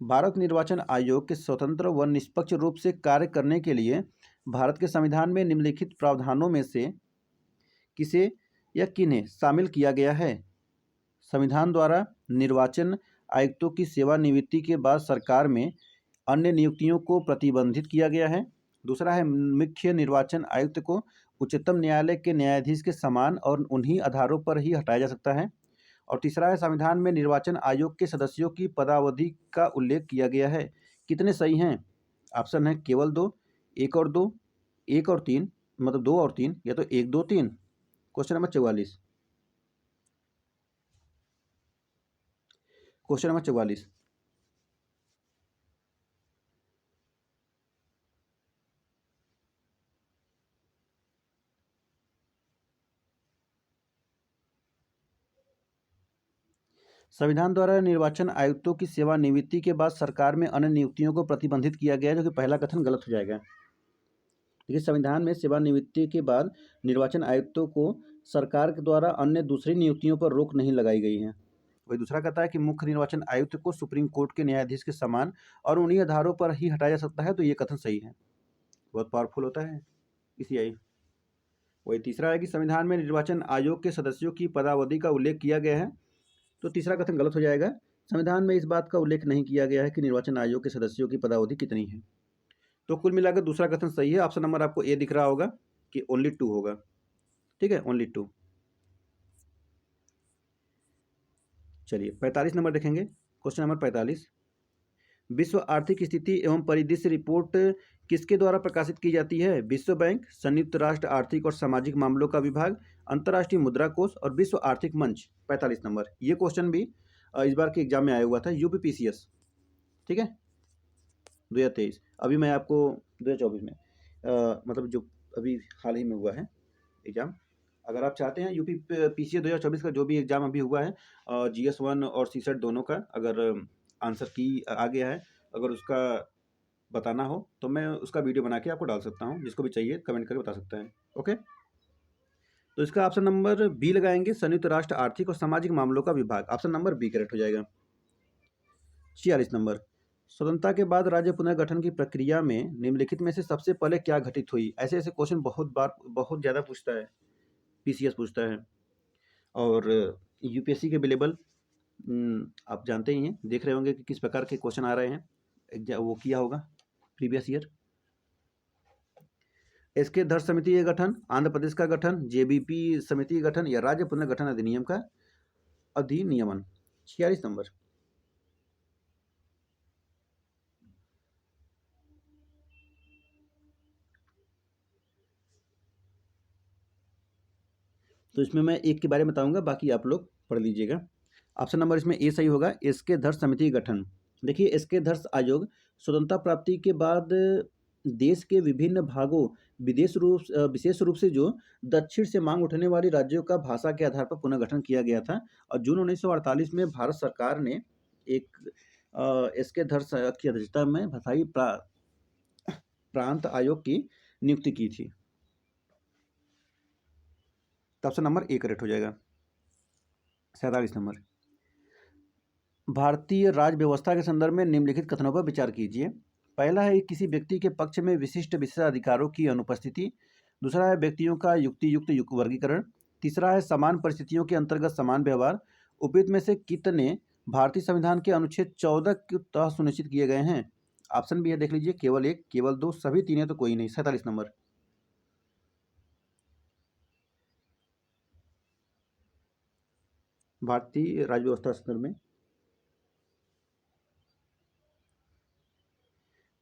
भारत निर्वाचन आयोग के स्वतंत्र व निष्पक्ष रूप से कार्य करने के लिए भारत के संविधान में निम्नलिखित प्रावधानों में से किसे या किन्हें शामिल किया गया है? संविधान द्वारा निर्वाचन आयुक्तों की सेवानिवृत्ति के बाद सरकार में अन्य नियुक्तियों को प्रतिबंधित किया गया है। दूसरा है, मुख्य निर्वाचन आयुक्त को उच्चतम न्यायालय के न्यायाधीश के समान और उन्हीं आधारों पर ही हटाया जा सकता है। और तीसरा है, संविधान में निर्वाचन आयोग के सदस्यों की पदावधि का उल्लेख किया गया है। कितने सही हैं? ऑप्शन है केवल दो, एक और दो, एक और तीन, मतलब दो और तीन, या तो एक दो तीन। Question number 44। क्वेश्चन नंबर 44, संविधान द्वारा निर्वाचन आयुक्तों की सेवानिवृत्ति के बाद सरकार में अन्य नियुक्तियों को प्रतिबंधित किया गया है, जो कि पहला कथन गलत हो जाएगा। देखिए संविधान में सेवानिवृत्ति के बाद निर्वाचन आयुक्तों को सरकार के द्वारा अन्य दूसरी नियुक्तियों पर रोक नहीं लगाई गई है। वही दूसरा कहता है कि मुख्य निर्वाचन आयुक्त को सुप्रीम कोर्ट के न्यायाधीश के समान और उन्हीं आधारों पर ही हटाया जा सकता है, तो ये कथन सही है। बहुत पावरफुल होता है इसी आई। वही तीसरा है कि संविधान में निर्वाचन आयोग के सदस्यों की पदावधि का उल्लेख किया गया है, तो तीसरा कथन गलत हो जाएगा। संविधान में इस बात का उल्लेख नहीं किया गया है कि निर्वाचन आयोग के सदस्यों की पदावधि कितनी है। तो कुल मिलाकर दूसरा कथन सही है। ऑप्शन नंबर आपको ए दिख रहा होगा कि ओनली 2 होगा। ठीक है, ओनली 2। चलिए 45 नंबर देखेंगे। क्वेश्चन नंबर 45, विश्व आर्थिक स्थिति एवं परिदृश्य रिपोर्ट किसके द्वारा प्रकाशित की जाती है? विश्व बैंक, संयुक्त राष्ट्र आर्थिक और सामाजिक मामलों का विभाग, अंतर्राष्ट्रीय मुद्रा कोष और विश्व आर्थिक मंच। 45 नंबर, ये क्वेश्चन भी इस बार के एग्जाम में आया हुआ था, UPPCS। ठीक है, 2023। अभी मैं आपको 2024 में मतलब जो अभी हाल ही में हुआ है एग्जाम, अगर आप चाहते हैं UPPCS 2024 का जो भी एग्जाम अभी हुआ है, GS1 और CSET दोनों का, अगर आंसर की आ गया है, अगर उसका बताना हो तो मैं उसका वीडियो बना के आपको डाल सकता हूँ, जिसको भी चाहिए कमेंट करके बता सकता है। ओके, तो इसका ऑप्शन नंबर बी लगाएंगे, संयुक्त राष्ट्र आर्थिक और सामाजिक मामलों का विभाग। ऑप्शन नंबर बी करेक्ट हो जाएगा। 46 नंबर, स्वतंत्रता के बाद राज्य पुनर्गठन की प्रक्रिया में निम्नलिखित में से सबसे पहले क्या घटित हुई? ऐसे ऐसे क्वेश्चन बहुत ज़्यादा पूछता है, PCS पूछता है। और UPSC के अवेलेबल आप जानते ही हैं, देख रहे होंगे कि किस प्रकार के क्वेश्चन आ रहे हैं, वो किया होगा प्रीवियस ईयर। एसके धर समिति का गठन, आंध्र प्रदेश का गठन, JBP समिति का गठन या राज्य पुनर्गठन अधिनियम का अधिनियमन। 46 नंबर, तो इसमें मैं एक के बारे में बताऊंगा, बाकी आप लोग पढ़ लीजिएगा। ऑप्शन नंबर इसमें ए सही होगा, एसके धर्ष समिति गठन। देखिए, एसके धर्ष आयोग स्वतंत्रता प्राप्ति के बाद देश के विभिन्न भागों विशेष रूप से जो दक्षिण से मांग उठने वाली राज्यों का भाषा के आधार पर पुनर्गठन किया गया था और जून 1948 में भारत सरकार ने एक एसके धर्ष की अध्यक्षता में प्रांत आयोग की नियुक्ति की थी। तो ऑप्शन नंबर ए करेक्ट हो जाएगा। 47 नंबर, भारतीय राज्य व्यवस्था के संदर्भ में निम्नलिखित कथनों पर विचार कीजिए। पहला है किसी व्यक्ति के पक्ष में विशिष्ट विशेषाधिकारों की अनुपस्थिति। दूसरा है व्यक्तियों का युक्ति युक्त वर्गीकरण। तीसरा है समान परिस्थितियों के अंतर्गत समान व्यवहार। उपयुक्त में से कितने भारतीय संविधान के अनुच्छेद 14 के तहत सुनिश्चित किए गए हैं? ऑप्शन भी है, देख लीजिए, केवल एक, केवल दो, सभी तीन है तो कोई नहीं। 47 नंबर, भारतीय राज्य व्यवस्था के संदर्भ में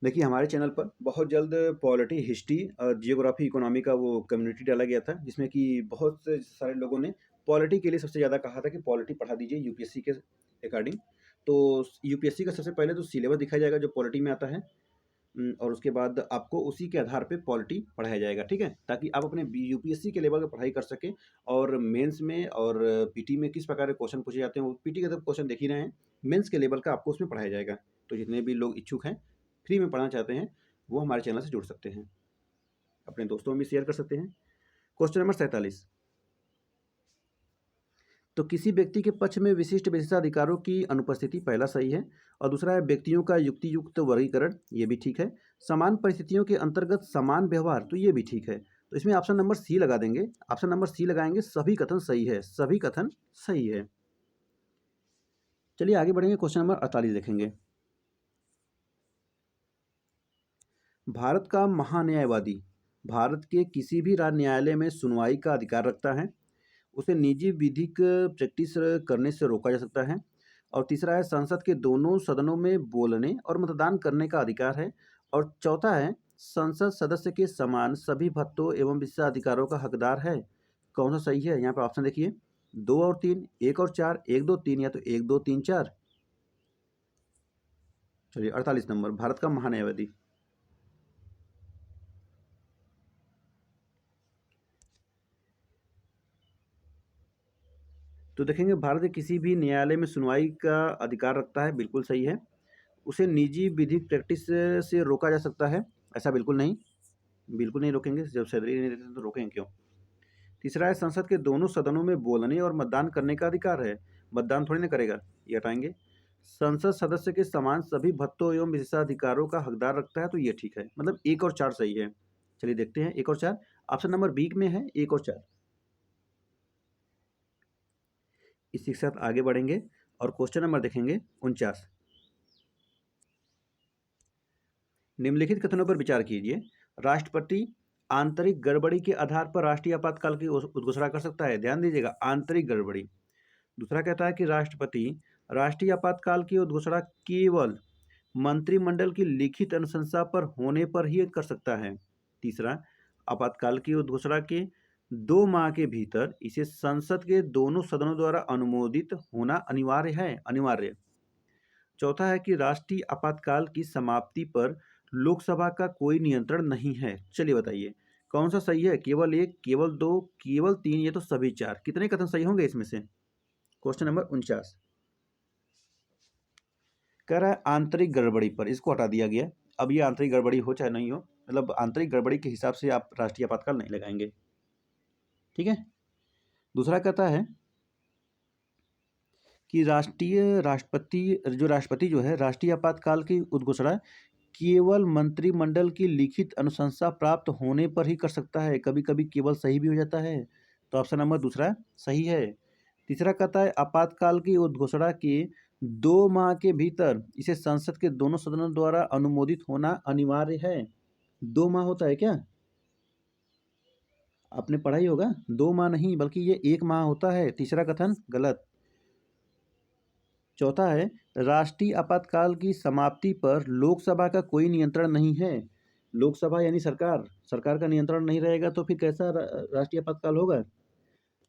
देखिए, हमारे चैनल पर बहुत जल्द पॉलिटी, हिस्ट्री और जियोग्राफी, इकोनॉमी का वो कम्युनिटी डाला गया था, जिसमें कि बहुत से सारे लोगों ने पॉलिटी के लिए सबसे ज़्यादा कहा था कि पॉलिटी पढ़ा दीजिए यूपीएससी के अकॉर्डिंग। तो यूपीएससी का सबसे पहले तो सिलेबस दिखाया जाएगा जो पॉलिटी में आता है, और उसके बाद आपको उसी के आधार पे पॉलिटी पढ़ाया जाएगा, ठीक है, ताकि आप अपने यूपीएससी के लेवल पर पढ़ाई कर सकें। और मेंस में और पीटी में किस प्रकार के क्वेश्चन पूछे जाते हैं, वो पीटी के तो क्वेश्चन देख ही रहे हैं, मेंस के लेवल का आपको उसमें पढ़ाया जाएगा। तो जितने भी लोग इच्छुक हैं, फ्री में पढ़ना चाहते हैं, वो हमारे चैनल से जुड़ सकते हैं, अपने दोस्तों में भी शेयर कर सकते हैं। क्वेश्चन नंबर 47, तो किसी व्यक्ति के पक्ष में विशिष्ट विशेषाधिकारों की अनुपस्थिति, पहला सही है। और दूसरा है व्यक्तियों का युक्ति युक्त वर्गीकरण, ये भी ठीक है। समान परिस्थितियों के अंतर्गत समान व्यवहार, तो ये भी ठीक है। तो इसमें ऑप्शन नंबर सी लगा देंगे, ऑप्शन नंबर सी लगाएंगे, सभी कथन सही है, सभी कथन सही है। चलिए आगे बढ़ेंगे, क्वेश्चन नंबर 48 देखेंगे। भारत का महान्यायवादी भारत के किसी भी राज्य न्यायालय में सुनवाई का अधिकार रखता है। उसे निजी विधिक प्रैक्टिस करने से रोका जा सकता है। और तीसरा है संसद के दोनों सदनों में बोलने और मतदान करने का अधिकार है। और चौथा है संसद सदस्य के समान सभी भत्तों एवं विशेषाधिकारों का हकदार है। कौन सा सही है? यहाँ पर ऑप्शन देखिए, 2 और 3, 1 और 4, 1 2 3, या तो 1 2 3 4। चलिए 48 नंबर, भारत का महान्यायवादी। तो देखेंगे, भारत के किसी भी न्यायालय में सुनवाई का अधिकार रखता है, बिल्कुल सही है। उसे निजी विधिक प्रैक्टिस से रोका जा सकता है, ऐसा बिल्कुल नहीं, बिल्कुल नहीं रोकेंगे, जब सैलरी नहीं देते तो रोकेंगे क्यों। तीसरा है संसद के दोनों सदनों में बोलने और मतदान करने का अधिकार है, मतदान थोड़ी ना करेगा, ये हटाएंगे। संसद सदस्य के समान सभी भत्तों एवं विशेषाधिकारों का हकदार रखता है, तो ये ठीक है, मतलब 1 और 4 सही है। चलिए देखते हैं 1 और 4, ऑप्शन नंबर बी में है 1 और 4। इसी के साथ आगे बढ़ेंगे और क्वेश्चन नंबर देखेंगे 49। निम्नलिखित कथनों पर विचार कीजिए। राष्ट्रपति आंतरिक गड़बड़ी के आधार पर राष्ट्रीय आपातकाल की घोषणा कर सकता है, ध्यान दीजिएगा, आंतरिक गड़बड़ी। दूसरा कहता है कि राष्ट्रपति राष्ट्रीय आपातकाल की घोषणा केवल मंत्रिमंडल की लिखित अनुशंसा पर होने पर ही कर सकता है। तीसरा, आपातकाल की घोषणा के 2 माह के भीतर इसे संसद के दोनों सदनों द्वारा अनुमोदित होना अनिवार्य है, अनिवार्य। चौथा है कि राष्ट्रीय आपातकाल की समाप्ति पर लोकसभा का कोई नियंत्रण नहीं है। चलिए बताइए कौन सा सही है? केवल 1, केवल 2, केवल 3, ये तो सभी 4। कितने कथन सही होंगे इसमें से? क्वेश्चन नंबर 49 कह रहा है आंतरिक गड़बड़ी पर, इसको हटा दिया गया। अब ये आंतरिक गड़बड़ी हो चाहे नहीं हो, मतलब आंतरिक गड़बड़ी के हिसाब से आप राष्ट्रीय आपातकाल नहीं लगाएंगे, ठीक है। दूसरा कहता है कि राष्ट्रपति जो है राष्ट्रीय आपातकाल की उद्घोषणा केवल मंत्रिमंडल की लिखित अनुशंसा प्राप्त होने पर ही कर सकता है। कभी कभी केवल सही भी हो जाता है, तो ऑप्शन नंबर दूसरा सही है। तीसरा कहता है आपातकाल की उद्घोषणा के 2 माह के भीतर इसे संसद के दोनों सदनों द्वारा अनुमोदित होना अनिवार्य है। 2 माह होता है क्या? आपने पढ़ा ही होगा, 2 माह नहीं बल्कि ये 1 माह होता है। तीसरा कथन गलत। चौथा है राष्ट्रीय आपातकाल की समाप्ति पर लोकसभा का कोई नियंत्रण नहीं है। लोकसभा यानी सरकार, सरकार का नियंत्रण नहीं रहेगा तो फिर कैसा राष्ट्रीय आपातकाल होगा?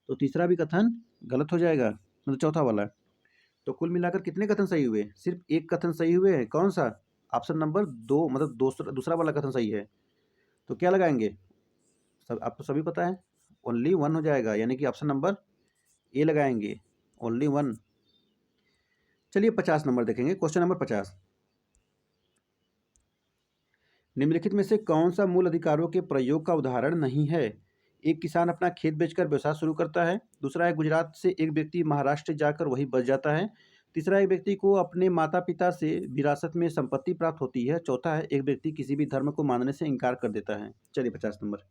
तो तीसरा भी कथन गलत हो जाएगा, मतलब चौथा वाला। तो कुल मिलाकर कितने कथन सही हुए? सिर्फ एक कथन सही हुए हैं। कौन सा? ऑप्शन नंबर 2, मतलब दूसरा वाला कथन सही है। तो क्या लगाएंगे? सब आपको सभी पता है, ओनली वन हो जाएगा, यानी कि ऑप्शन नंबर ए लगाएंगे, ओनली वन। चलिए 50 नंबर देखेंगे, क्वेश्चन नंबर 50। निम्नलिखित में से कौन सा मूल अधिकारों के प्रयोग का उदाहरण नहीं है? एक किसान अपना खेत बेचकर व्यवसाय शुरू करता है। दूसरा है गुजरात से एक व्यक्ति महाराष्ट्र जाकर वहीं बस जाता है। तीसरा एक व्यक्ति को अपने माता पिता से विरासत में संपत्ति प्राप्त होती है। चौथा है एक व्यक्ति किसी भी धर्म को मानने से इनकार कर देता है। चलिए 50 नंबर।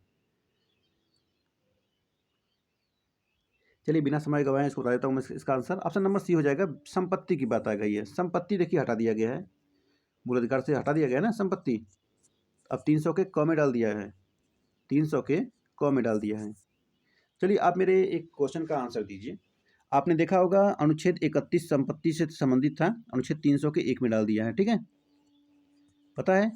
चलिए बिना समय गवाए इसको बता देता हूँ मैं इसका आंसर। ऑप्शन नंबर सी हो जाएगा, संपत्ति की बात आ गई है। संपत्ति देखिए हटा दिया गया है, मूल अधिकार से हटा दिया गया है ना संपत्ति। अब 300 के क में डाल दिया है, 300 के क में डाल दिया है। चलिए आप मेरे एक क्वेश्चन का आंसर दीजिए। आपने देखा होगा अनुच्छेद 31 संपत्ति से संबंधित था, अनुच्छेद 300 के 1 में डाल दिया है, ठीक है, पता है।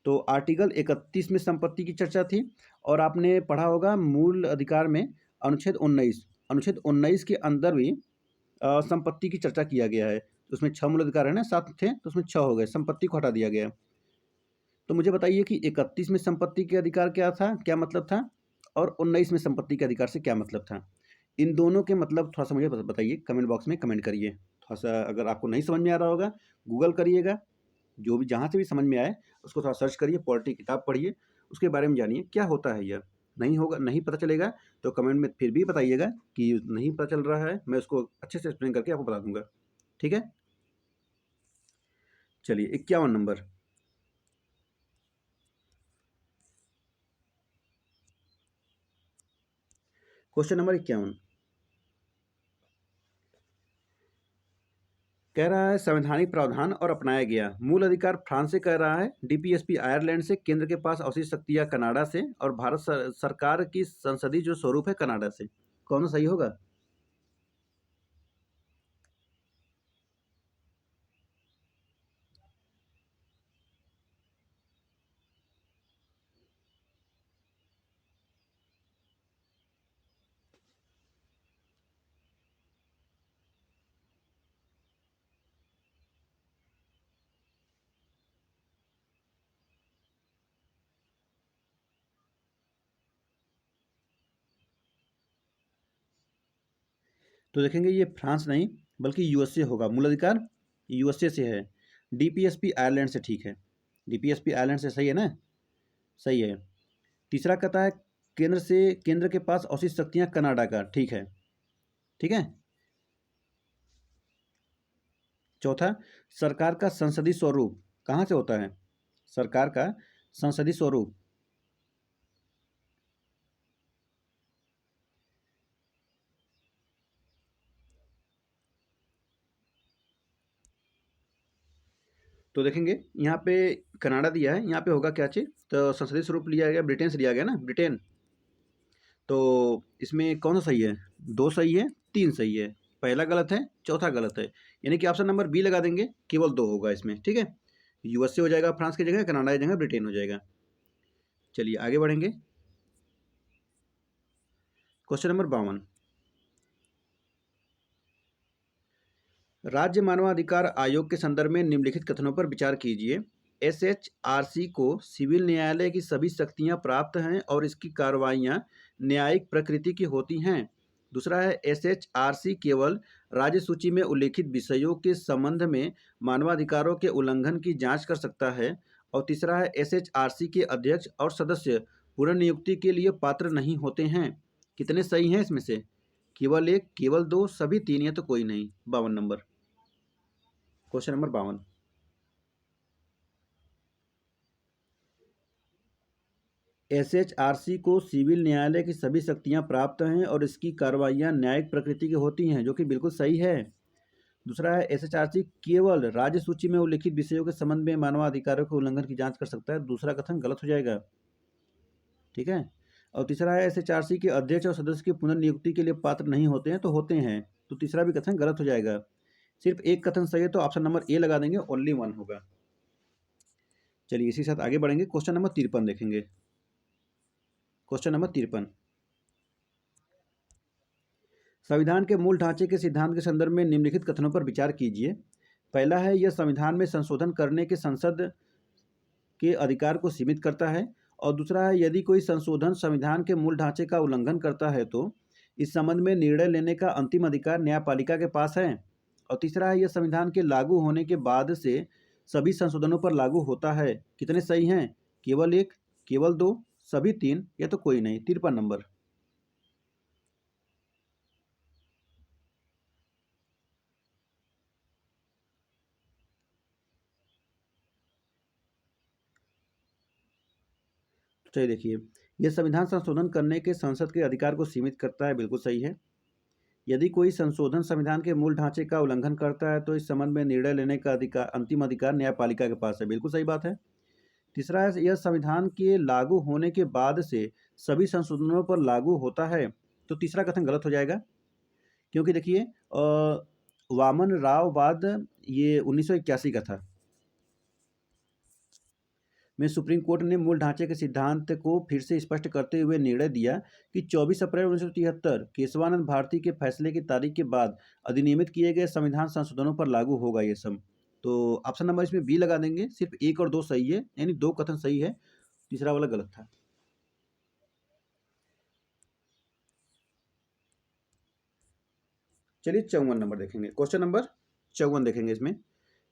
तो आर्टिकल 31 में संपत्ति की चर्चा थी, और आपने पढ़ा होगा मूल अधिकार में अनुच्छेद 19 के अंदर भी संपत्ति की चर्चा किया गया है। तो उसमें 6 मूल अधिकार है ना, 7 थे तो उसमें 6 हो गए, संपत्ति को हटा दिया गया। तो मुझे बताइए कि 31 में संपत्ति के अधिकार क्या था, क्या मतलब था, और 19 में संपत्ति के अधिकार से क्या मतलब था। इन दोनों के मतलब थोड़ा सा मुझे बताइए, कमेंट बॉक्स में कमेंट करिए। थोड़ा सा अगर आपको नहीं समझ में आ रहा होगा, गूगल करिएगा, जो भी जहाँ से भी समझ में आए उसको थोड़ा सर्च करिए, पॉलिटी किताब पढ़िए, उसके बारे में जानिए क्या होता है यह। नहीं होगा, नहीं पता चलेगा तो कमेंट में फिर भी बताइएगा कि नहीं पता चल रहा है, मैं उसको अच्छे से एक्सप्लेन करके आपको बता दूंगा, ठीक है। चलिए 51 नंबर। क्वेश्चन नंबर 51 कह रहा है संवैधानिक प्रावधान और अपनाया गया मूल अधिकार फ्रांस से कह रहा है, डीपीएसपी आयरलैंड से, केंद्र के पास अवशिष्ट शक्तियां कनाडा से, और भारत सरकार की संसदीय जो स्वरूप है कनाडा से। कौन सा सही होगा? तो देखेंगे ये फ्रांस नहीं बल्कि यूएसए होगा, मूल अधिकार यूएसए से है। डीपीएसपी आयरलैंड से, ठीक है, डीपीएसपी आयरलैंड से, सही है ना, सही है। तीसरा कहता है केंद्र से, केंद्र के पास अवशिष्ट शक्तियां कनाडा का, ठीक है, ठीक है। चौथा सरकार का संसदीय स्वरूप कहाँ से होता है? सरकार का संसदीय स्वरूप, तो देखेंगे यहाँ पे कनाडा दिया है, यहाँ पे होगा क्या चीज़, तो संसदीय स्वरूप लिया गया ब्रिटेन से, लिया गया ना ब्रिटेन। तो इसमें कौन सा सही है? 2 सही है, 3 सही है, पहला गलत है, चौथा गलत है, यानी कि ऑप्शन नंबर बी लगा देंगे, केवल 2 होगा इसमें, ठीक है। यूएसए हो जाएगा फ्रांस की जगह, कनाडा की जगह ब्रिटेन हो जाएगा। चलिए आगे बढ़ेंगे, क्वेश्चन नंबर 52। राज्य मानवाधिकार आयोग के संदर्भ में निम्नलिखित कथनों पर विचार कीजिए। एसएचआरसी को सिविल न्यायालय की सभी शक्तियां प्राप्त हैं और इसकी कार्रवाइयां न्यायिक प्रकृति की होती हैं। दूसरा है एसएचआरसी केवल राज्य सूची में उल्लेखित विषयों के संबंध में मानवाधिकारों के उल्लंघन की जांच कर सकता है। और तीसरा है एसएचआरसी के अध्यक्ष और सदस्य पुनर्नियुक्ति के लिए पात्र नहीं होते हैं। कितने सही हैं इसमें से? केवल एक, केवल दो, सभी तीन, या तो कोई नहीं। 52 नंबर, क्वेश्चन नंबर 52। एसएचआरसी को सिविल न्यायालय की सभी शक्तियां प्राप्त हैं और इसकी कार्रवाइयां न्यायिक प्रकृति की होती हैं, जो कि बिल्कुल सही है। दूसरा है एसएचआरसी केवल राज्य सूची में उल्लिखित विषयों के संबंध में मानवाधिकारों के उल्लंघन की जांच कर सकता है, दूसरा कथन गलत हो जाएगा, ठीक है। और तीसरा है एसएचआरसी के अध्यक्ष और सदस्य की पुनर्नियुक्ति के लिए पात्र नहीं होते हैं, तो होते हैं, तो तीसरा भी कथन गलत हो जाएगा। सिर्फ एक कथन सही है, तो ऑप्शन नंबर ए लगा देंगे, ओनली वन होगा। चलिए इसी के साथ आगे बढ़ेंगे, क्वेश्चन नंबर 53 देखेंगे। क्वेश्चन नंबर 53, संविधान के मूल ढांचे के सिद्धांत के संदर्भ में निम्नलिखित कथनों पर विचार कीजिए। पहला है, यह संविधान में संशोधन करने के संसद के अधिकार को सीमित करता है। और दूसरा है, यदि कोई संशोधन संविधान के मूल ढांचे का उल्लंघन करता है तो इस संबंध में निर्णय लेने का अंतिम अधिकार न्यायपालिका के पास है। और तीसरा है, यह संविधान के लागू होने के बाद से सभी संशोधनों पर लागू होता है। कितने सही हैं? केवल एक, केवल दो, सभी तीन, या तो कोई नहीं। 53 नंबर। चलिए देखिए, यह संविधान संशोधन करने के संसद के अधिकार को सीमित करता है, बिल्कुल सही है। यदि कोई संशोधन संविधान के मूल ढांचे का उल्लंघन करता है तो इस संबंध में निर्णय लेने का अधिकार, अंतिम अधिकार न्यायपालिका के पास है, बिल्कुल सही बात है। तीसरा है, यह संविधान के लागू होने के बाद से सभी संशोधनों पर लागू होता है। तो तीसरा कथन गलत हो जाएगा, क्योंकि देखिए वामन राव वाद ये 1981 का था में सुप्रीम कोर्ट ने मूल ढांचे के सिद्धांत को फिर से स्पष्ट करते हुए निर्णय दिया कि 24 अप्रैल 1973 केशवानंद भारती के फैसले की तारीख के बाद अधिनियमित किए गए संविधान संशोधनों पर लागू होगा ये सब। तो ऑप्शन नंबर इसमें बी लगा देंगे। सिर्फ एक और दो सही है, यानी दो कथन सही है, तीसरा वाला गलत था। चलिए 54 नंबर देखेंगे। क्वेश्चन नंबर 54 देखेंगे। इसमें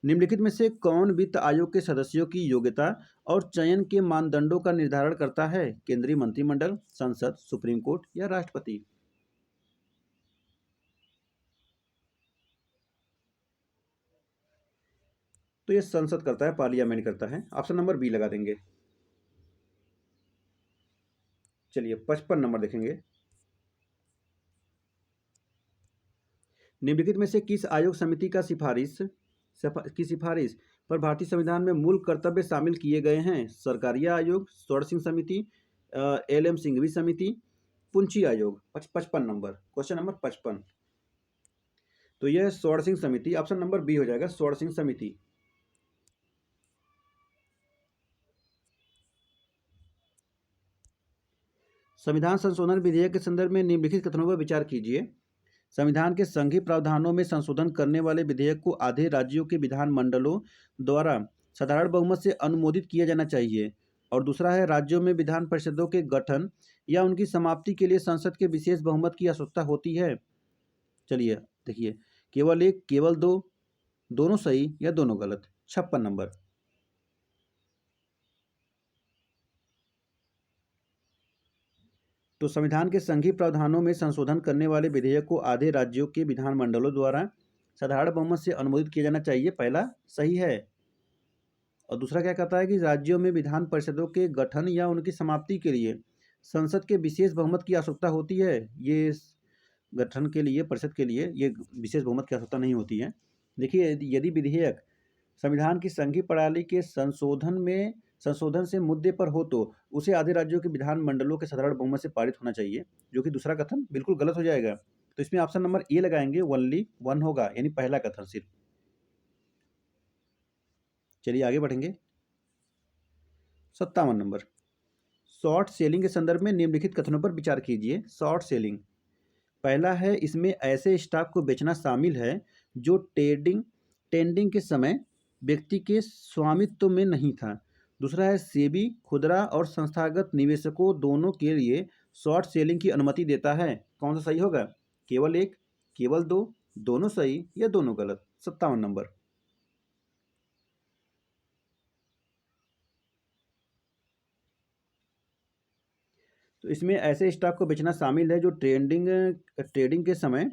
निम्नलिखित में से कौन वित्त आयोग के सदस्यों की योग्यता और चयन के मानदंडों का निर्धारण करता है? केंद्रीय मंत्रिमंडल, संसद, सुप्रीम कोर्ट या राष्ट्रपति? तो ये संसद करता है, पार्लियामेंट करता है। ऑप्शन नंबर बी लगा देंगे। चलिए 55 नंबर देखेंगे। निम्नलिखित में से किस आयोग समिति का सिफारिश पर भारतीय संविधान में मूल कर्तव्य शामिल किए गए हैं? सरकारिया आयोग, स्वर्ण सिंह समिति, एल एम सिंघवी समिति, पुंची आयोग। 55 नंबर, क्वेश्चन नंबर 55। तो यह स्वर्ण सिंह समिति, ऑप्शन नंबर बी हो जाएगा, स्वर्ण सिंह समिति। संविधान संशोधन विधेयक के संदर्भ में निम्नलिखित कथनों पर विचार कीजिए। संविधान के संघीय प्रावधानों में संशोधन करने वाले विधेयक को आधे राज्यों के विधानमंडलों द्वारा साधारण बहुमत से अनुमोदित किया जाना चाहिए। और दूसरा है, राज्यों में विधान परिषदों के गठन या उनकी समाप्ति के लिए संसद के विशेष बहुमत की आवश्यकता होती है। चलिए देखिए, केवल एक, केवल दो, दोनों सही या दोनों गलत। 56 नंबर। तो संविधान के संघीय प्रावधानों में संशोधन करने वाले विधेयक को आधे राज्यों के विधानमंडलों द्वारा साधारण बहुमत से अनुमोदित किया जाना चाहिए, पहला सही है। और दूसरा क्या कहता है कि राज्यों में विधान परिषदों के गठन या उनकी समाप्ति के लिए संसद के विशेष बहुमत की आवश्यकता होती है। ये गठन के लिए, परिषद के लिए ये विशेष बहुमत की आवश्यकता नहीं होती है। देखिए, यदि विधेयक संविधान की संघीय प्रणाली के संशोधन से मुद्दे पर हो तो उसे आधे राज्यों के विधानमंडलों के साधारण बहुमत से पारित होना चाहिए, जो कि दूसरा कथन बिल्कुल गलत हो जाएगा। तो इसमें ऑप्शन नंबर ए लगाएंगे, ओनली वन होगा, यानी पहला कथन सिर्फ। चलिए आगे बढ़ेंगे। 57 नंबर। शॉर्ट सेलिंग के संदर्भ में निम्नलिखित कथनों पर विचार कीजिए। शॉर्ट सेलिंग, पहला है, इसमें ऐसे स्टॉक को बेचना शामिल है जो टेंडिंग के समय व्यक्ति के स्वामित्व में नहीं था। दूसरा है, सेबी खुदरा और संस्थागत निवेशकों दोनों के लिए शॉर्ट सेलिंग की अनुमति देता है। कौन सा सही होगा? केवल एक, केवल दो, दोनों सही या दोनों गलत। 57 नंबर। तो इसमें ऐसे स्टॉक को बेचना शामिल है जो ट्रेडिंग के समय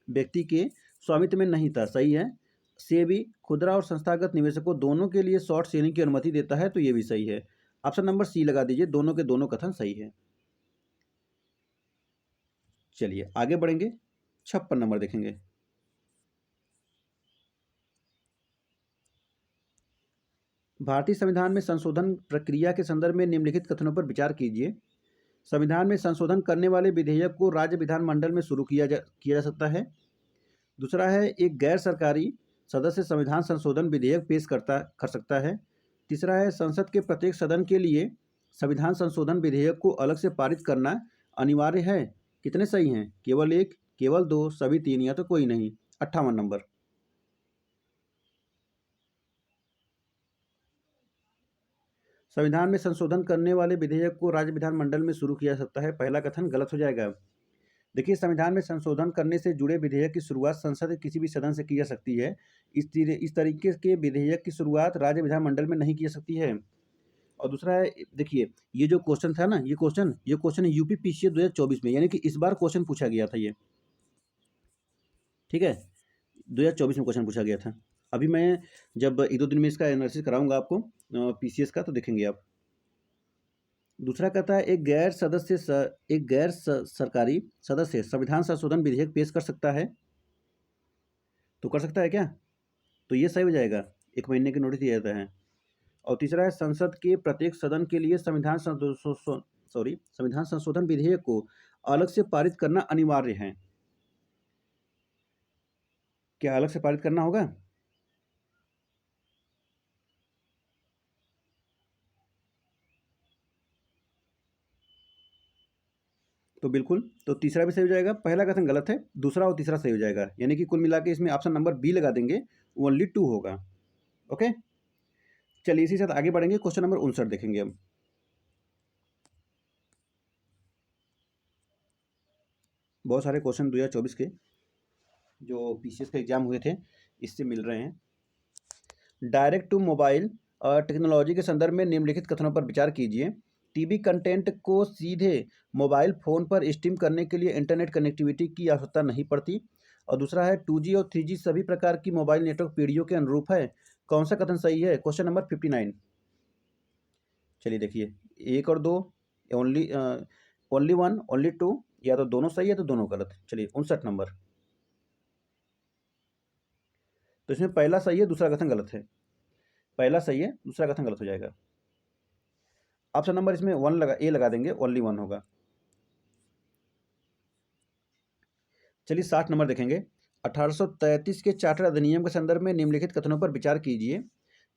व्यक्ति के स्वामित्व में नहीं था, सही है। सेबी खुदरा और संस्थागत निवेशकों दोनों के लिए शॉर्ट सेलिंग की अनुमति देता है, तो ये भी सही है। ऑप्शन नंबर सी लगा दीजिए, दोनों के दोनों कथन सही है। चलिए आगे बढ़ेंगे। 56 नंबर देखेंगे। भारतीय संविधान में संशोधन प्रक्रिया के संदर्भ में निम्नलिखित कथनों पर विचार कीजिए। संविधान में संशोधन करने वाले विधेयक को राज्य विधानमंडल में शुरू किया जा सकता है। दूसरा है, एक गैर सरकारी सदस्य संविधान संशोधन विधेयक पेश कर सकता है। तीसरा है, संसद के प्रत्येक सदन के लिए संविधान संशोधन विधेयक को अलग से पारित करना अनिवार्य है। कितने सही हैं? केवल एक, केवल दो, सभी तीन या तो कोई नहीं। 58 नंबर। संविधान में संशोधन करने वाले विधेयक को राज्य विधानमंडल में शुरू किया जा सकता है। पहला कथन गलत हो जाएगा। देखिए, संविधान में संशोधन करने से जुड़े विधेयक की शुरुआत संसद के किसी भी सदन से की जा सकती है। इस तरीके के विधेयक की शुरुआत राज्य विधानमंडल में नहीं की जा सकती है। और दूसरा है, देखिए ये जो क्वेश्चन था ना, ये क्वेश्चन यूपी पीसीएस 2024 में, यानी कि इस बार क्वेश्चन पूछा गया था ये। ठीक है, 2024 में क्वेश्चन पूछा गया था। अभी मैं जब एक दो दिन में इसका एनालिसिस कराऊंगा आपको पीसीएस का, तो देखेंगे आप। दूसरा कहता है, एक गैर सरकारी सदस्य संविधान संशोधन विधेयक पेश कर सकता है। तो कर सकता है क्या? तो ये सही हो जाएगा। 1 महीने की नोटिस दिया जाता है। और तीसरा है, संसद के प्रत्येक सदन के लिए संविधान संशोधन विधेयक को अलग से पारित करना अनिवार्य है। क्या अलग से पारित करना होगा? तो बिल्कुल, तो तीसरा भी सही हो जाएगा। पहला कथन गलत है, दूसरा और तीसरा सही हो जाएगा, यानी कि कुल मिला के इसमें ऑप्शन नंबर बी लगा देंगे, ओनली 2 होगा। ओके, चलिए इसी साथ आगे बढ़ेंगे। क्वेश्चन नंबर 59 देखेंगे हम। बहुत सारे क्वेश्चन 2024 के जो पीसीएस के एग्जाम हुए थे इससे मिल रहे हैं। डायरेक्ट टू मोबाइल टेक्नोलॉजी के संदर्भ में निम्नलिखित कथनों पर विचार कीजिए। टीवी कंटेंट को सीधे मोबाइल फ़ोन पर स्ट्रीम करने के लिए इंटरनेट कनेक्टिविटी की आवश्यकता नहीं पड़ती। और दूसरा है, 2G और 3G सभी प्रकार की मोबाइल नेटवर्क पीढ़ियों के अनुरूप है। कौन सा कथन सही है? Question number 59। चलिए देखिए, 1 और 2, ओनली ओनली 1, ओनली 2, या तो दोनों सही है तो दोनों गलत। चलिए 59 नंबर। तो इसमें पहला सही है, दूसरा कथन गलत है। पहला सही है, दूसरा कथन गलत हो जाएगा। ऑप्शन नंबर इसमें 1 लगा देंगे, ओनली 1 होगा। चलिए 60 नंबर देखेंगे। 1833 के चार्टर अधिनियम के संदर्भ में निम्नलिखित कथनों पर विचार कीजिए।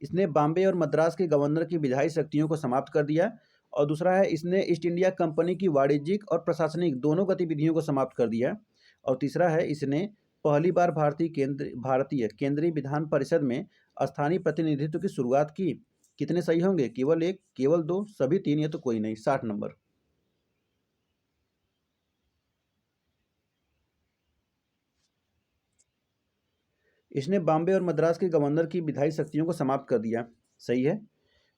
इसने बॉम्बे और मद्रास के गवर्नर की विधायी शक्तियों को समाप्त कर दिया। और दूसरा है, इसने ईस्ट इंडिया कंपनी की वाणिज्यिक और प्रशासनिक दोनों गतिविधियों को समाप्त कर दिया। और तीसरा है, इसने पहली बार भारतीय केंद्रीय विधान परिषद में स्थानीय प्रतिनिधित्व की शुरुआत की। कितने सही होंगे? केवल 1, केवल 2, सभी 3 या तो कोई नहीं। 60 नंबर। इसने बॉम्बे और मद्रास के गवर्नर की विधायी शक्तियों को समाप्त कर दिया। सही है।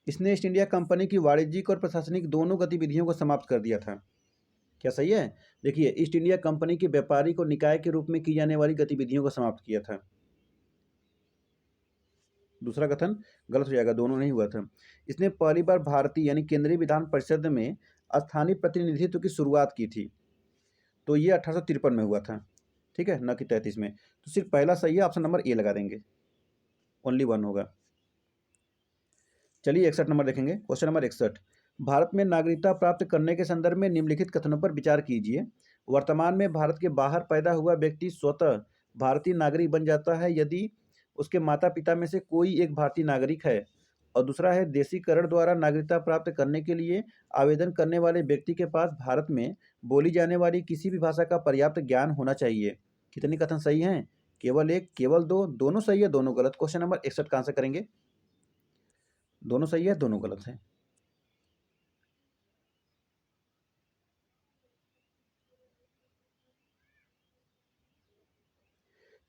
इसने ईस्ट इंडिया कंपनी की वाणिज्यिक और प्रशासनिक दोनों गतिविधियों को समाप्त कर दिया था। क्या सही है? देखिए, ईस्ट इंडिया कंपनी की व्यापारिक और निकाय के रूप में की जाने वाली गतिविधियों को समाप्त किया था। दूसरा कथन गलत हो जाएगा, दोनों नहीं हुआ था। इसने पहली बार भारतीय यानी केंद्रीय विधान परिषद में स्थानीय प्रतिनिधित्व की शुरुआत की थी। तो ये 1853 में हुआ था। ठीक है, न कि 33 में। तो सिर्फ पहला सही है, ऑप्शन नंबर ए लगा देंगे, ओनली 1 होगा। चलिए 61 नंबर देखेंगे। क्वेश्चन नंबर 61, भारत में नागरिकता प्राप्त करने के संदर्भ में निम्नलिखित कथनों पर विचार कीजिए। वर्तमान में भारत के बाहर पैदा हुआ व्यक्ति स्वतः भारतीय नागरिक बन जाता है यदि उसके माता पिता में से कोई एक भारतीय नागरिक है। और दूसरा है, देशीकरण द्वारा नागरिकता प्राप्त करने के लिए आवेदन करने वाले व्यक्ति के पास भारत में बोली जाने वाली किसी भी भाषा का पर्याप्त ज्ञान होना चाहिए। कितने कथन सही हैं? केवल 1, केवल 2, दोनों सही है, दोनों गलत। क्वेश्चन नंबर 61 का आंसर करेंगे। दोनों सही है, दोनों गलत है।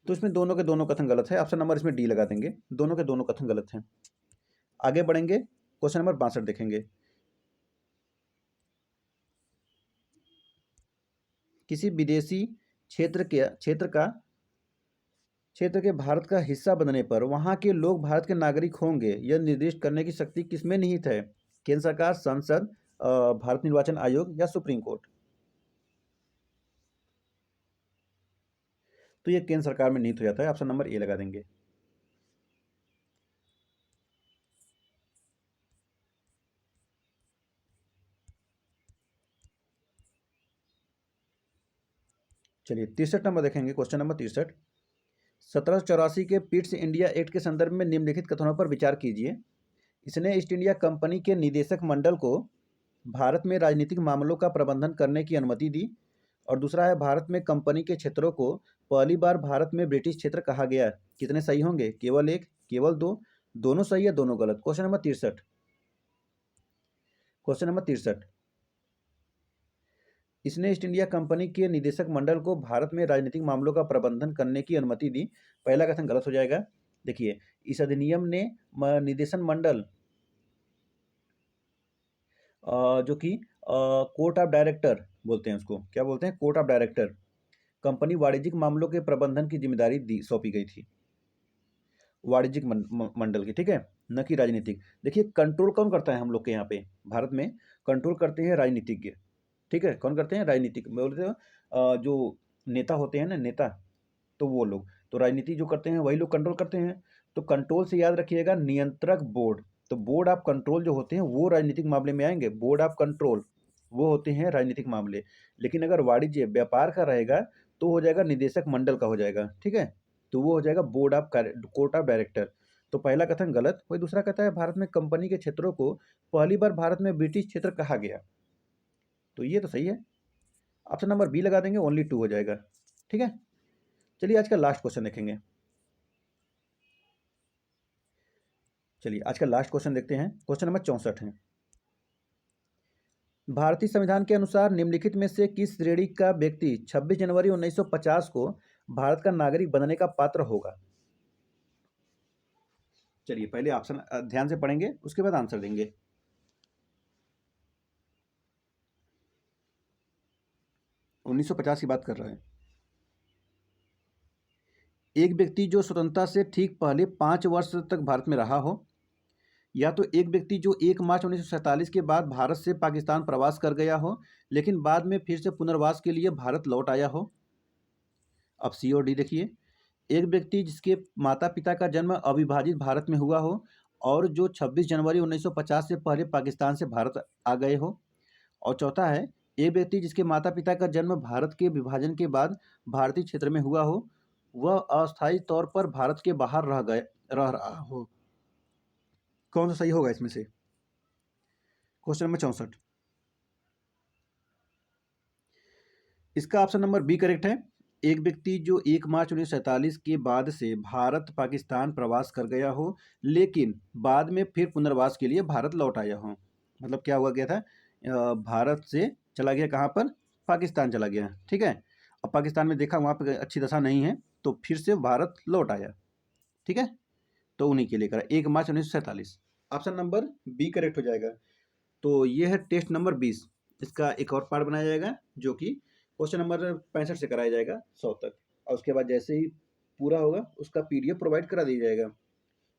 तो इसमें दोनों के दोनों कथन गलत है। ऑप्शन नंबर इसमें डी लगा देंगे, दोनों के दोनों कथन गलत हैं। आगे बढ़ेंगे, क्वेश्चन नंबर 62 देखेंगे। किसी विदेशी क्षेत्र के भारत का हिस्सा बनने पर वहां के लोग भारत के नागरिक होंगे, यह निर्दिष्ट करने की शक्ति किसमें निहित है? केंद्र सरकार, संसद, भारत निर्वाचन आयोग या सुप्रीम कोर्ट? तो ये केंद्र सरकार में निहित हो जाता है। ऑप्शन नंबर ए लगा देंगे। चलिए 63 नंबर देखेंगे। क्वेश्चन नंबर 63, 1784 के पिट्स इंडिया एक्ट के संदर्भ में निम्नलिखित कथनों पर विचार कीजिए। इसने ईस्ट इंडिया कंपनी के निदेशक मंडल को भारत में राजनीतिक मामलों का प्रबंधन करने की अनुमति दी। और दूसरा है भारत में कंपनी के क्षेत्रों को पहली बार भारत में ब्रिटिश क्षेत्र कहा गया। कितने सही होंगे? केवल एक, केवल दो, दोनों सही है, दोनों गलत। Question number 63। Question number 63। इसने ईस्ट इंडिया कंपनी के निदेशक मंडल को भारत में राजनीतिक मामलों का प्रबंधन करने की अनुमति दी। पहला कथन गलत हो जाएगा। देखिए, इस अधिनियम ने निदेशन मंडल जो कि कोर्ट ऑफ डायरेक्टर बोलते हैं, उसको क्या बोलते हैं? कोर्ट ऑफ डायरेक्टर, कंपनी वाणिज्यिक मामलों के प्रबंधन की जिम्मेदारी दी सौंपी गई थी वाणिज्यिक मंडल की, ठीक है, न कि राजनीतिक। देखिए, कंट्रोल कौन करता है हम लोग के यहाँ पे भारत में? कंट्रोल करते हैं राजनीतिज्ञ, ठीक है। कौन करते हैं? राजनीतिक बोलते हो जो नेता होते हैं ना, नेता, तो वो लोग तो राजनीति जो करते हैं वही लोग कंट्रोल करते हैं। तो कंट्रोल से याद रखिएगा नियंत्रक बोर्ड, तो बोर्ड ऑफ कंट्रोल जो होते हैं वो राजनीतिक मामले में आएंगे। बोर्ड ऑफ कंट्रोल वो होते हैं राजनीतिक मामले। लेकिन अगर वाणिज्य व्यापार का रहेगा तो हो जाएगा निदेशक मंडल का हो जाएगा, ठीक है। तो वो हो जाएगा board of court of director. तो पहला कथन गलत। वही दूसरा कहता है भारत में कंपनी के क्षेत्रों को पहली बार भारत में ब्रिटिश क्षेत्र कहा गया, तो ये तो सही है। ऑप्शन नंबर बी लगा देंगे, ओनली 2 हो जाएगा, ठीक है। चलिए आज का लास्ट क्वेश्चन देखेंगे। चलिए आज का लास्ट क्वेश्चन देखते हैं। क्वेश्चन नंबर 64 है। भारतीय संविधान के अनुसार निम्नलिखित में से किस श्रेणी का व्यक्ति 26 जनवरी 1950 को भारत का नागरिक बनने का पात्र होगा? चलिए पहले ऑप्शन ध्यान से पढ़ेंगे, उसके बाद आंसर देंगे। उन्नीस सौ 50 की बात कर रहे हैं। एक व्यक्ति जो स्वतंत्रता से ठीक पहले 5 वर्ष तक भारत में रहा हो, या तो एक व्यक्ति जो 1 मार्च 1947 के बाद भारत से पाकिस्तान प्रवास कर गया हो लेकिन बाद में फिर से पुनर्वास के लिए भारत लौट आया हो। अब सी और डी देखिए। एक व्यक्ति जिसके माता पिता का जन्म अविभाजित भारत में हुआ हो और जो 26 जनवरी 1950 से पहले पाकिस्तान से भारत आ गए हो। और चौथा है एक व्यक्ति जिसके माता पिता का जन्म भारत के विभाजन के बाद भारतीय क्षेत्र में हुआ हो, वह अस्थायी तौर पर भारत के बाहर रह रहा हो। कौन सा सही होगा इसमें से? Question number 64। इसका ऑप्शन नंबर बी करेक्ट है। एक व्यक्ति जो 1 मार्च 1947 के बाद से भारत पाकिस्तान प्रवास कर गया हो लेकिन बाद में फिर पुनर्वास के लिए भारत लौट आया हो। मतलब क्या हुआ गया था, भारत से चला गया कहाँ पर? पाकिस्तान चला गया, ठीक है। अब पाकिस्तान में देखा वहाँ पर अच्छी दशा नहीं है तो फिर से भारत लौट आया, ठीक है। तो उन्हीं के लिए करा 1 मार्च 1947। ऑप्शन नंबर बी करेक्ट हो जाएगा। तो ये है टेस्ट नंबर 20। इसका एक और पार्ट बनाया जाएगा जो कि क्वेश्चन नंबर 65 से कराया जाएगा 100 तक, और उसके बाद जैसे ही पूरा होगा उसका पीडीएफ प्रोवाइड करा दिया जाएगा।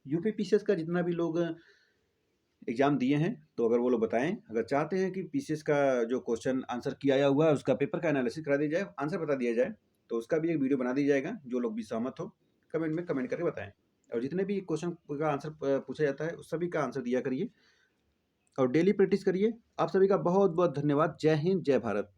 यूपी पीसीएस का जितना भी लोग एग्जाम दिए हैं तो अगर वो लोग बताएं, अगर चाहते हैं कि पीसीएस का जो क्वेश्चन आंसर किया आया हुआ है उसका पेपर का एनालिसिस करा दिया जाए, आंसर बता दिया जाए, तो उसका भी एक वीडियो बना दिया जाएगा। जो लोग भी सहमत हो कमेंट में कमेंट करके बताएं। और जितने भी क्वेश्चन का आंसर पूछा जाता है उस सभी का आंसर दिया करिए और डेली प्रैक्टिस करिए। आप सभी का बहुत बहुत धन्यवाद। जय हिंद, जय भारत।